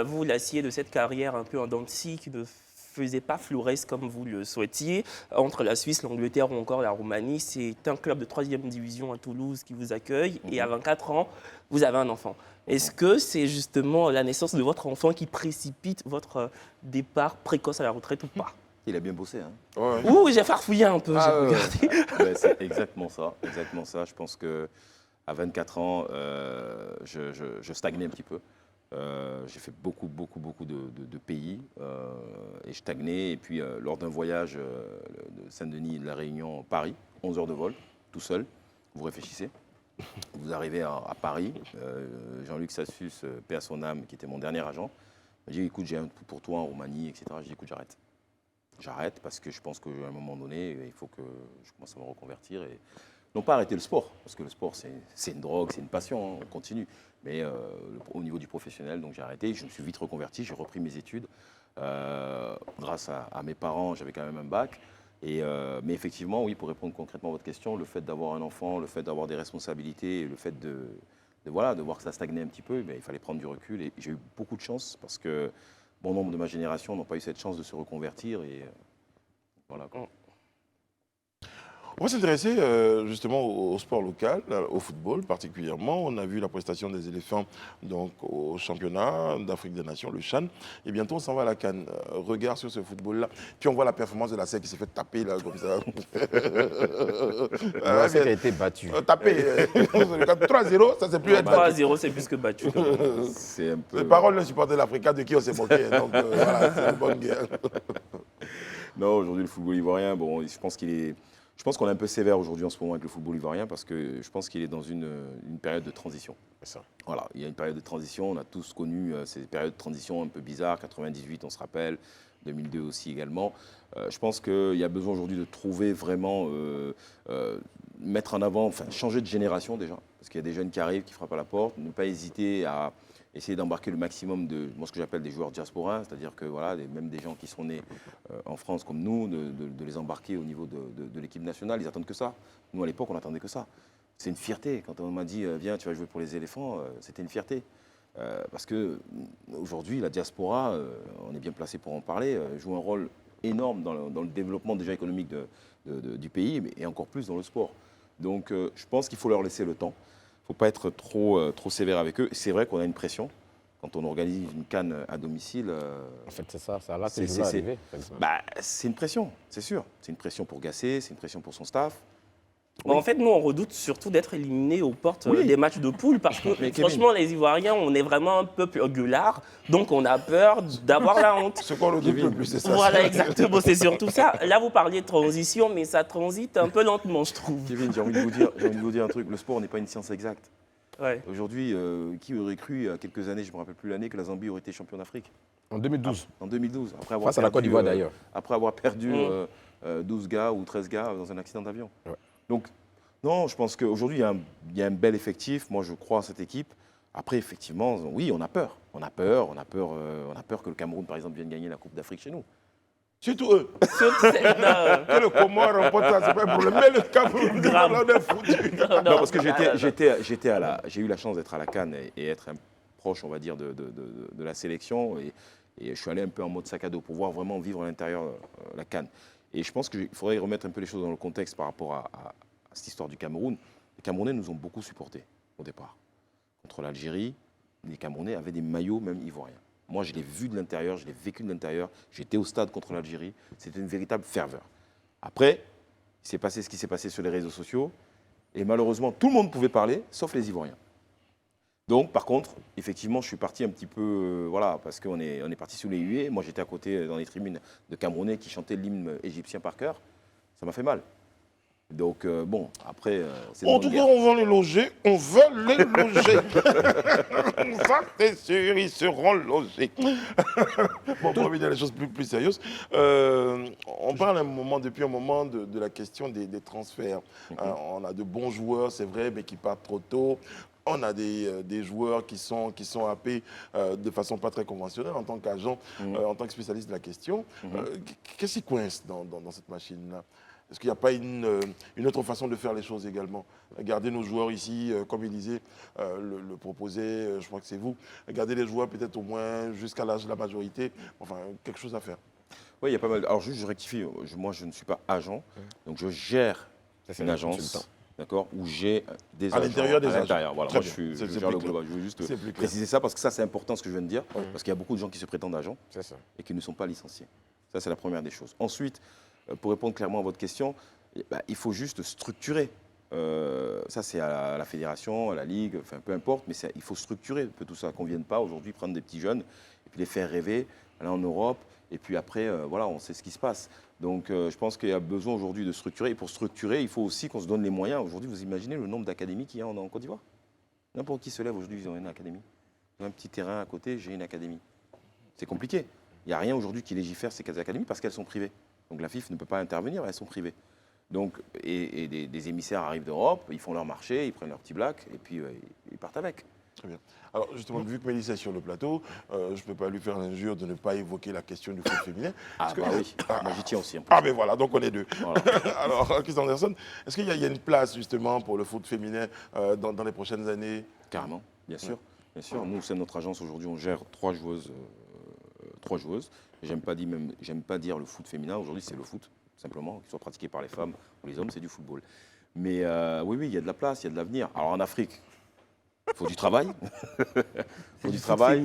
vous lassiez de cette carrière un peu en dents de scie qui ne faisait pas fleuresque comme vous le souhaitiez. Entre la Suisse, l'Angleterre ou encore la Roumanie, c'est un club de 3e division à Toulouse qui vous accueille. Et à 24 ans, vous avez un enfant. Est-ce que c'est justement la naissance de votre enfant qui précipite votre départ précoce à la retraite ou pas? Il a bien bossé, hein. Ouais. Ouh, j'ai farfouillé un peu, j'ai regardé. C'est exactement ça, exactement ça. Je pense qu'à 24 ans, je stagnais un petit peu. J'ai fait beaucoup de pays et je stagnais. Et puis, lors d'un voyage de Saint-Denis, de la Réunion, Paris, 11 heures de vol, tout seul, vous réfléchissez. Vous arrivez à Paris, Jean-Luc Sassus, paix à son âme, qui était mon dernier agent, m'a dit écoute, j'ai un coup pour toi en Roumanie, etc. J'ai dit écoute, j'arrête. j'arrête parce que je pense qu'à un moment donné, il faut que je commence à me reconvertir et non pas arrêter le sport, parce que le sport, c'est une drogue, c'est une passion, hein, on continue. Mais au niveau du professionnel, donc j'ai arrêté, je me suis vite reconverti, j'ai repris mes études. Grâce à mes parents, j'avais quand même un bac. Mais effectivement, oui, pour répondre concrètement à votre question, le fait d'avoir un enfant, le fait d'avoir des responsabilités, le fait de voir que ça stagnait un petit peu, il fallait prendre du recul. Et j'ai eu beaucoup de chance parce que bon nombre de ma génération n'ont pas eu cette chance de se reconvertir. Et voilà. On va s'intéresser justement au sport local, au football particulièrement. On a vu la prestation des éléphants donc, au championnat d'Afrique des Nations, le CHAN. Et bientôt, on s'en va à la CAN. Regard sur ce football-là. Puis on voit la performance de la SEC qui s'est fait taper là, comme ça. La SEC a été battue. Taper. 3-0, ça c'est plus être battu. 3-0, c'est plus que battu. C'est un peu... Les paroles d'un supporter de l'Africa de qui on s'est moqué. Donc voilà, c'est une bonne guerre. Non, aujourd'hui, le football ivoirien, bon, je pense qu'on est un peu sévère aujourd'hui en ce moment avec le football ivoirien parce que je pense qu'il est dans une période de transition. Ça. Voilà, il y a une période de transition, on a tous connu ces périodes de transition un peu bizarres, 98 on se rappelle, 2002 aussi également. Je pense qu'il y a besoin aujourd'hui de trouver vraiment, mettre en avant, enfin changer de génération déjà, parce qu'il y a des jeunes qui arrivent, qui frappent à la porte, ne pas hésiter à essayer d'embarquer le maximum de moi, ce que j'appelle des joueurs diasporins, c'est-à-dire que voilà, même des gens qui sont nés en France comme nous, de les embarquer au niveau de l'équipe nationale. Ils attendent que ça. Nous, à l'époque, on n'attendait que ça. C'est une fierté. Quand on m'a dit viens, tu vas jouer pour les éléphants, c'était une fierté. Parce qu'aujourd'hui, la diaspora, on est bien placé pour en parler, joue un rôle énorme dans le développement déjà économique du pays, et encore plus dans le sport. Donc, je pense qu'il faut leur laisser le temps. Il ne faut pas être trop sévère avec eux. C'est vrai qu'on a une pression. Quand on organise une CAN à domicile... En fait, c'est ça. Là, c'est arrivé. C'est une pression, c'est sûr. C'est une pression pour Gasset, c'est une pression pour son staff. Bon, en fait, nous, on redoute surtout d'être éliminés aux portes des matchs de poule parce que, Mais franchement, les Ivoiriens, on est vraiment un peuple gueulard, donc on a peur d'avoir la honte. Ce qu'on redoute le plus, c'est ça. Voilà, exactement, c'est surtout ça. Là, vous parliez de transition, mais ça transite un peu lentement, je trouve. Kevin, j'ai envie de vous dire un truc. Le sport n'est pas une science exacte. Ouais. Aujourd'hui, qui aurait cru, il y a quelques années, je ne me rappelle plus l'année, que la Zambie aurait été champion d'Afrique En 2012. En 2012. Face à la Côte d'Ivoire, d'ailleurs. Après avoir perdu 12 gars ou 13 gars dans un accident d'avion. Ouais. Donc, non, je pense qu'aujourd'hui, il y a un bel effectif. Moi, je crois à cette équipe. Après, effectivement, oui, on a peur. On a peur que le Cameroun, par exemple, vienne gagner la Coupe d'Afrique chez nous. Surtout eux. Que le Comore remporte ça, c'est pas un problème. Mais le Cameroun, là, on est foutu. Non, parce que j'ai eu la chance d'être à la CAN et être un proche, on va dire, de la sélection. Et je suis allé un peu en mode sac à dos pour voir vraiment vivre à l'intérieur la CAN. Et je pense qu'il faudrait remettre un peu les choses dans le contexte par rapport à cette histoire du Cameroun. Les Camerounais nous ont beaucoup supportés au départ. Contre l'Algérie, les Camerounais avaient des maillots même ivoiriens. Moi, je l'ai vu de l'intérieur, je l'ai vécu de l'intérieur. J'étais au stade contre l'Algérie. C'était une véritable ferveur. Après, il s'est passé ce qui s'est passé sur les réseaux sociaux. Et malheureusement, tout le monde pouvait parler, sauf les Ivoiriens. Donc, par contre, effectivement, je suis parti un petit peu, voilà, parce qu'on est parti sous les huées. Moi, j'étais à côté dans les tribunes de Camerounais qui chantaient l'hymne égyptien par cœur. Ça m'a fait mal. Donc, bon, après... En tout cas, on va les loger. On va les loger. Ça, c'est sûr, ils seront logés. Bon, pour revenir à des choses plus sérieuses, on parle depuis un moment de la question des transferts. On a de bons joueurs, c'est vrai, mais qui partent trop tôt. On a des joueurs qui sont happés de façon pas très conventionnelle en tant qu'agent, en tant que spécialiste de la question. Qu'est-ce qui coince dans cette machine-là ? Est-ce qu'il n'y a pas une autre façon de faire les choses également ? Garder nos joueurs ici, comme il disait, le proposer, je crois que c'est vous. Garder les joueurs peut-être au moins jusqu'à l'âge de la majorité. Enfin, quelque chose à faire. Oui, il y a pas mal. Alors, juste, je rectifie. Moi, je ne suis pas agent. Donc, je gère une agence. D'accord, où j'ai des agents. À l'intérieur des agents. Voilà, moi, je gère le clair. global. Je veux juste préciser ça parce que ça, c'est important ce que je viens de dire. Parce qu'il y a beaucoup de gens qui se prétendent agents et qui ne sont pas licenciés. Ça, c'est la première des choses. Ensuite, pour répondre clairement à votre question, il faut juste structurer. Ça, c'est à la fédération, à la ligue, enfin, peu importe, mais il faut structurer un peu tout ça, qu'on ne vienne pas aujourd'hui prendre des petits jeunes et puis les faire rêver, aller en Europe, et puis après, voilà, on sait ce qui se passe. Donc, je pense qu'il y a besoin aujourd'hui de structurer. Et pour structurer, il faut aussi qu'on se donne les moyens. Aujourd'hui, vous imaginez le nombre d'académies qu'il y a en Côte d'Ivoire ? N'importe qui se lève aujourd'hui, ils ont une académie. Ils ont un petit terrain à côté, j'ai une académie. C'est compliqué. Il n'y a rien aujourd'hui qui légifère ces académies parce qu'elles sont privées. Donc la FIF ne peut pas intervenir, elles sont privées. Donc, et des émissaires arrivent d'Europe, ils font leur marché, ils prennent leur petit black et puis ils partent avec. Très bien. Alors justement, vu que Mélissa est sur le plateau, je ne peux pas lui faire l'injure de ne pas évoquer la question du foot féminin. Ah bah oui, moi j'y tiens aussi. Ah ben voilà, donc on est deux. Voilà. Alors, Chris Anderson, est-ce qu'il y a une place justement pour le foot féminin dans les prochaines années? Carrément, bien sûr. Bien sûr. Nous, c'est notre agence aujourd'hui, on gère 3 joueuses. J'aime pas dire le foot féminin, aujourd'hui c'est le foot, simplement, qu'il soit pratiqué par les femmes ou les hommes, c'est du football. Mais oui, il y a de la place, il y a de l'avenir. Alors en Afrique, il faut du travail. Il faut du travail.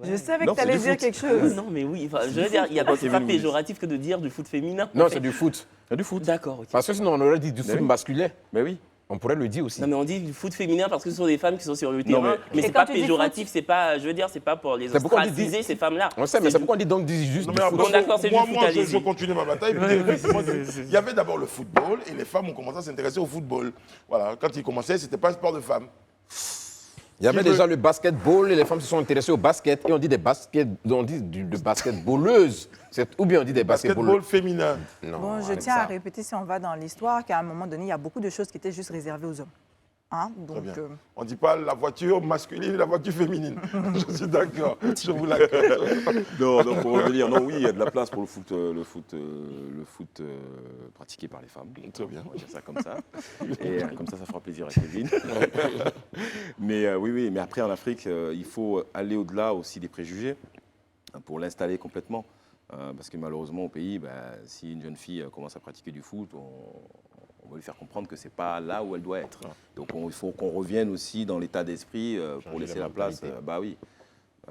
Je savais Non, que tu allais c'est du dire foot. quelque chose. Non, mais oui, enfin, je veux dire, c'est pas péjoratif que de dire du foot féminin. Non, c'est du foot. Il y a du foot. D'accord, ok. Parce que sinon, on aurait dit du foot oui. masculin. Mais oui. On pourrait le dire aussi. Non, mais on dit du foot féminin parce que ce sont des femmes qui sont sur le Non, terrain. Mais Et c'est quand pas tu dis péjoratif, c'est pas, je veux dire, c'est pas pour les C'est pourquoi on dit- ostraciser ces femmes-là. On sait, mais c'est pourquoi on dit donc juste Non, du mais foot. Bon, d'accord, c'est moi, du foot, moi, allez-y. je continue ma bataille. Effectivement, il y avait d'abord le football et les femmes ont commencé à s'intéresser au football. Voilà, quand ils commençaient, c'était pas un sport de femmes. Il y avait Qui déjà le basketball et les femmes se sont intéressées au basket et on dit de basketballeuses. Ou bien on dit des Basketball basketballeuses. féminin. Non, Bon, je arrête tiens ça. à répéter, si on va dans l'histoire, qu'à un moment donné, il y a beaucoup de choses qui étaient juste réservées aux hommes. Hein? Très Donc, bien. On ne dit pas la voiture masculine et la voiture féminine. Je suis d'accord, je vous l'accorde. Non, pour revenir, non, oui, il y a de la place pour le foot pratiqué par les femmes. Très bien. On va dire ça comme ça. Et comme ça fera plaisir à Kevin. Mais oui, mais après en Afrique, il faut aller au-delà aussi des préjugés pour l'installer complètement. Parce que malheureusement au pays, si une jeune fille commence à pratiquer du foot, on va lui faire comprendre que ce n'est pas là où elle doit être. Donc il faut qu'on revienne aussi dans l'état d'esprit pour laisser la place. Oui.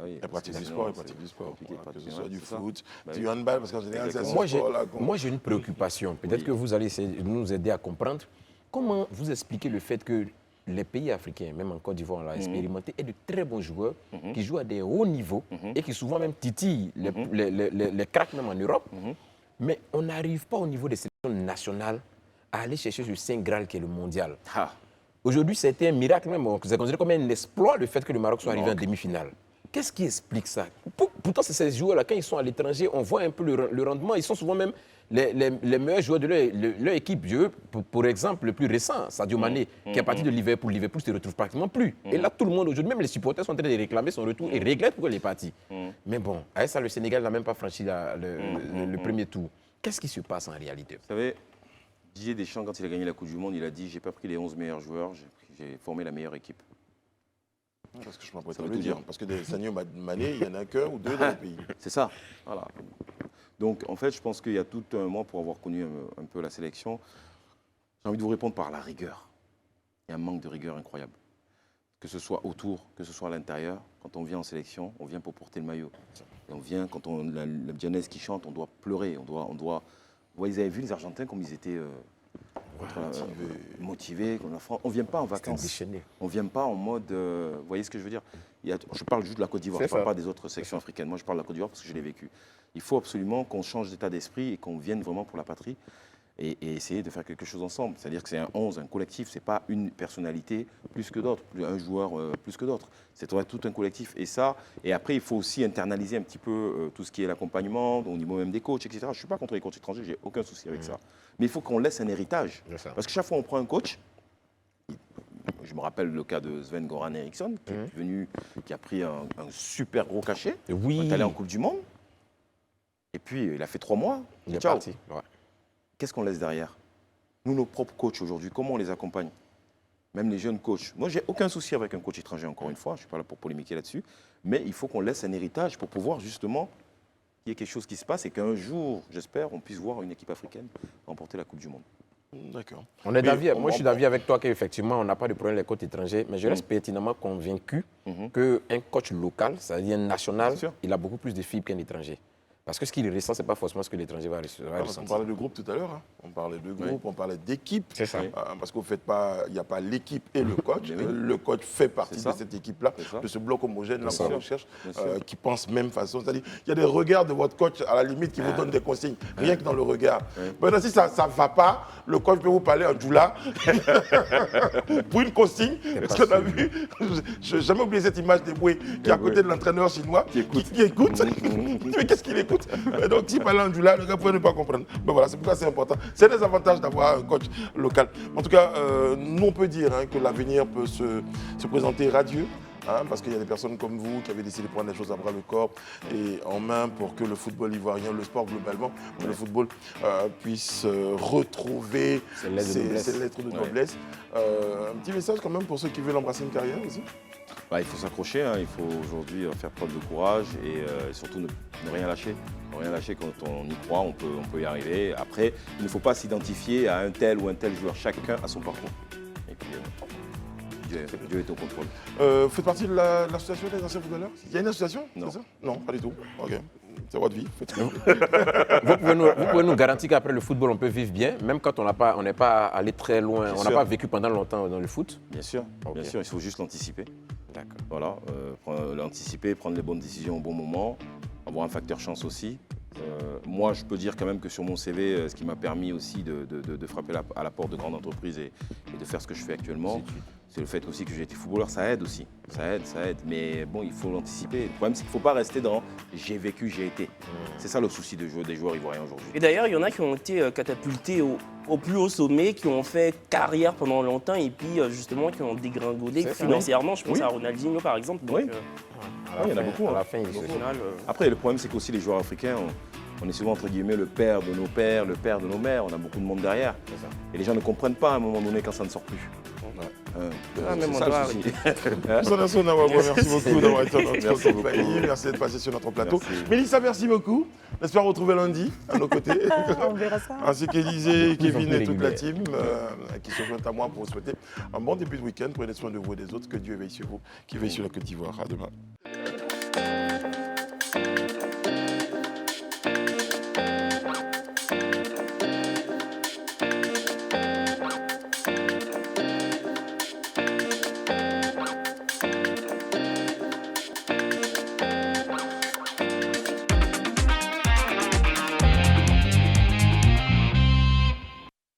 Elle pratique du sport, elle pratique du sport. compliqué de Voilà, que ce pratiquer, soit du c'est ça. foot, Bah du oui. handball, parce qu'en général, c'est un Moi, j'ai sport là. moi, j'ai une préoccupation. Peut-être Oui. que vous allez essayer de nous aider à comprendre. Comment vous expliquez le fait que les pays africains, même en Côte d'Ivoire, on l'a expérimenté, et de très bons joueurs qui jouent à des hauts niveaux et qui souvent même titillent les cracks même en Europe. Mais on n'arrive pas au niveau des sélections nationales à aller chercher ce Saint Graal qui est le mondial. Ah. Aujourd'hui, c'était un miracle même. C'est considéré comme un exploit le fait que le Maroc soit arrivé en Maroc. demi-finale. Qu'est-ce qui explique ça? Pourtant, c'est ces joueurs-là, quand ils sont à l'étranger, on voit un peu le rendement. Ils sont souvent même les meilleurs joueurs de leur équipe. Pour exemple, le plus récent, Sadio Mané, qui est parti de Liverpool. Liverpool ne se retrouve pratiquement plus. Et là, tout le monde, aujourd'hui, même les supporters sont en train de réclamer son retour et regrettent pourquoi il est parti. Mais bon, avec ça, le Sénégal n'a même pas franchi le premier tour. Qu'est-ce qui se passe en réalité? Vous savez, Didier Deschamps, quand il a gagné la Coupe du Monde, il a dit « J'ai pas pris les 11 meilleurs joueurs, j'ai formé la meilleure équipe ». Parce que je m'apprête Ça à veut le tout dire. dire. Parce que des Sadio Mané, il y en a qu'un ou deux dans le pays. C'est ça. Voilà. Donc, en fait, je pense qu'il y a tout un mois pour avoir connu un peu la sélection. J'ai envie de vous répondre par la rigueur. Il y a un manque de rigueur incroyable. Que ce soit autour, que ce soit à l'intérieur. Quand on vient en sélection, on vient pour porter le maillot. Et on vient, quand on la Dianaise qui chante, on doit pleurer. On doit... Vous voyez, vous avez vu les Argentins comme ils étaient motivés. On ne vient pas en vacances. Déchaîné. On ne vient pas en mode... vous voyez ce que je veux dire? Je parle juste de la Côte d'Ivoire, je ne parle pas des autres sections africaines. Moi, je parle de la Côte d'Ivoire parce que je l'ai vécu. Il faut absolument qu'on change d'état d'esprit et qu'on vienne vraiment pour la patrie et essayer de faire quelque chose ensemble. C'est-à-dire que c'est un 11, un collectif. Ce n'est pas une personnalité plus que d'autres, un joueur plus que d'autres. C'est tout un collectif. Et après, il faut aussi internaliser un petit peu tout ce qui est l'accompagnement, au niveau même des coachs, etc. Je ne suis pas contre les coachs étrangers, je n'ai aucun souci avec ça. Mais il faut qu'on laisse un héritage. Parce que chaque fois qu'on prend un coach, je me rappelle le cas de Sven-Goran Eriksson, qui est venu, qui a pris un super gros cachet. Oui. On est allé en Coupe du Monde. Et puis, il a fait 3 mois. Il est Ciao. parti. Ouais. Qu'est-ce qu'on laisse derrière? Nous, nos propres coachs aujourd'hui, comment on les accompagne? Même les jeunes coachs. Moi, j'ai aucun souci avec un coach étranger, encore une fois. Je ne suis pas là pour polémiquer là-dessus. Mais il faut qu'on laisse un héritage pour pouvoir justement qu'il y ait quelque chose qui se passe et qu'un jour, j'espère, on puisse voir une équipe africaine remporter la Coupe du Monde. D'accord. On est Mais d'avis, moi, je suis d'avis avec toi qu'effectivement, on n'a pas de problème avec les coachs étrangers, mais je reste pertinemment convaincu qu'un coach local, c'est-à-dire un national, Bien sûr. il a beaucoup plus de fibres qu'un étranger. Parce que ce qu'il ressent, ce n'est pas forcément ce que l'étranger va On ressentir. parlait de groupe tout à l'heure. Hein. On parlait de groupe, on parlait d'équipe. C'est ça. Parce qu'au fait, il n'y a pas l'équipe et le coach. Mais oui. Le coach fait partie C'est de ça. cette équipe-là, C'est ça. de ce bloc homogène là Bien qu'on sûr. recherche, Bien sûr. qui pense même façon. C'est-à-dire, il y a des regards de votre coach à la limite qui vous donnent des consignes, rien que dans le regard. Maintenant, si ça ne va pas, le coach peut vous parler en djoula pour une consigne. Parce qu'on a vu, je n'ai jamais oublié cette image d'Eboué qui est à côté de l'entraîneur chinois, qui écoute. Mais qu'est-ce qu'il écoute? foot. Et donc, si parle Ndjoula, le gars pourrait ne pas comprendre. Mais voilà, c'est pourquoi c'est important. C'est des avantages d'avoir un coach local. En tout cas, nous, on peut dire que l'avenir peut se présenter radieux. Parce qu'il y a des personnes comme vous qui avez décidé de prendre les choses à bras le corps et en main pour que le football ivoirien, le sport globalement, le football puisse retrouver ses lettres de noblesse. Un petit message quand même pour ceux qui veulent embrasser une carrière aussi. Il faut s'accrocher, il faut aujourd'hui faire preuve de courage et surtout ne rien lâcher. Ne rien lâcher quand on y croit, on peut y arriver. Après, il ne faut pas s'identifier à un tel ou un tel joueur, chacun a son parcours. Et puis, Dieu est au contrôle. Vous faites partie de l'association des anciens footballeurs? Il y a une association? Non. C'est ça? Non, pas du tout. Ok. C'est votre vie. Vous pouvez nous garantir qu'après le football, on peut vivre bien, même quand on n'est pas allé très loin, on n'a pas vécu pendant longtemps dans le foot? Bien sûr, bien sûr, il faut juste l'anticiper. D'accord. Voilà, l'anticiper, prendre les bonnes décisions au bon moment, avoir un facteur chance aussi. Moi, je peux dire quand même que sur mon CV, ce qui m'a permis aussi de frapper à la porte de grandes entreprises et de faire ce que je fais actuellement, c'est le fait aussi que j'ai été footballeur, ça aide aussi. Ça aide. Mais bon, il faut l'anticiper. Le problème, c'est qu'il ne faut pas rester dans « j'ai vécu, j'ai été ». C'est ça le souci des joueurs ivoiriens aujourd'hui. Et d'ailleurs, il y en a qui ont été catapultés au plus haut sommet, qui ont fait carrière pendant longtemps et puis justement qui ont dégringolé financièrement. Je pense à Ronaldinho par exemple. Donc, il y en a beaucoup. À la fin, Après, le problème, c'est qu'aussi les joueurs africains, on est souvent entre guillemets le père de nos pères, le père de nos mères. On a beaucoup de monde derrière. Et les gens ne comprennent pas à un moment donné quand ça ne sort plus. même c'est ça le souci. Merci beaucoup d'avoir été dans notre compagnie. Merci d'être passé sur notre plateau. Mélissa, merci beaucoup. J'espère vous retrouver lundi à nos côtés. On verra ça. Ainsi qu'Élisée, Kevin et toute la team qui se joignent à moi pour vous souhaiter un bon début de week-end. Prenez soin de vous et des autres. Que Dieu veille sur vous, qui veille sur la Côte d'Ivoire. À demain.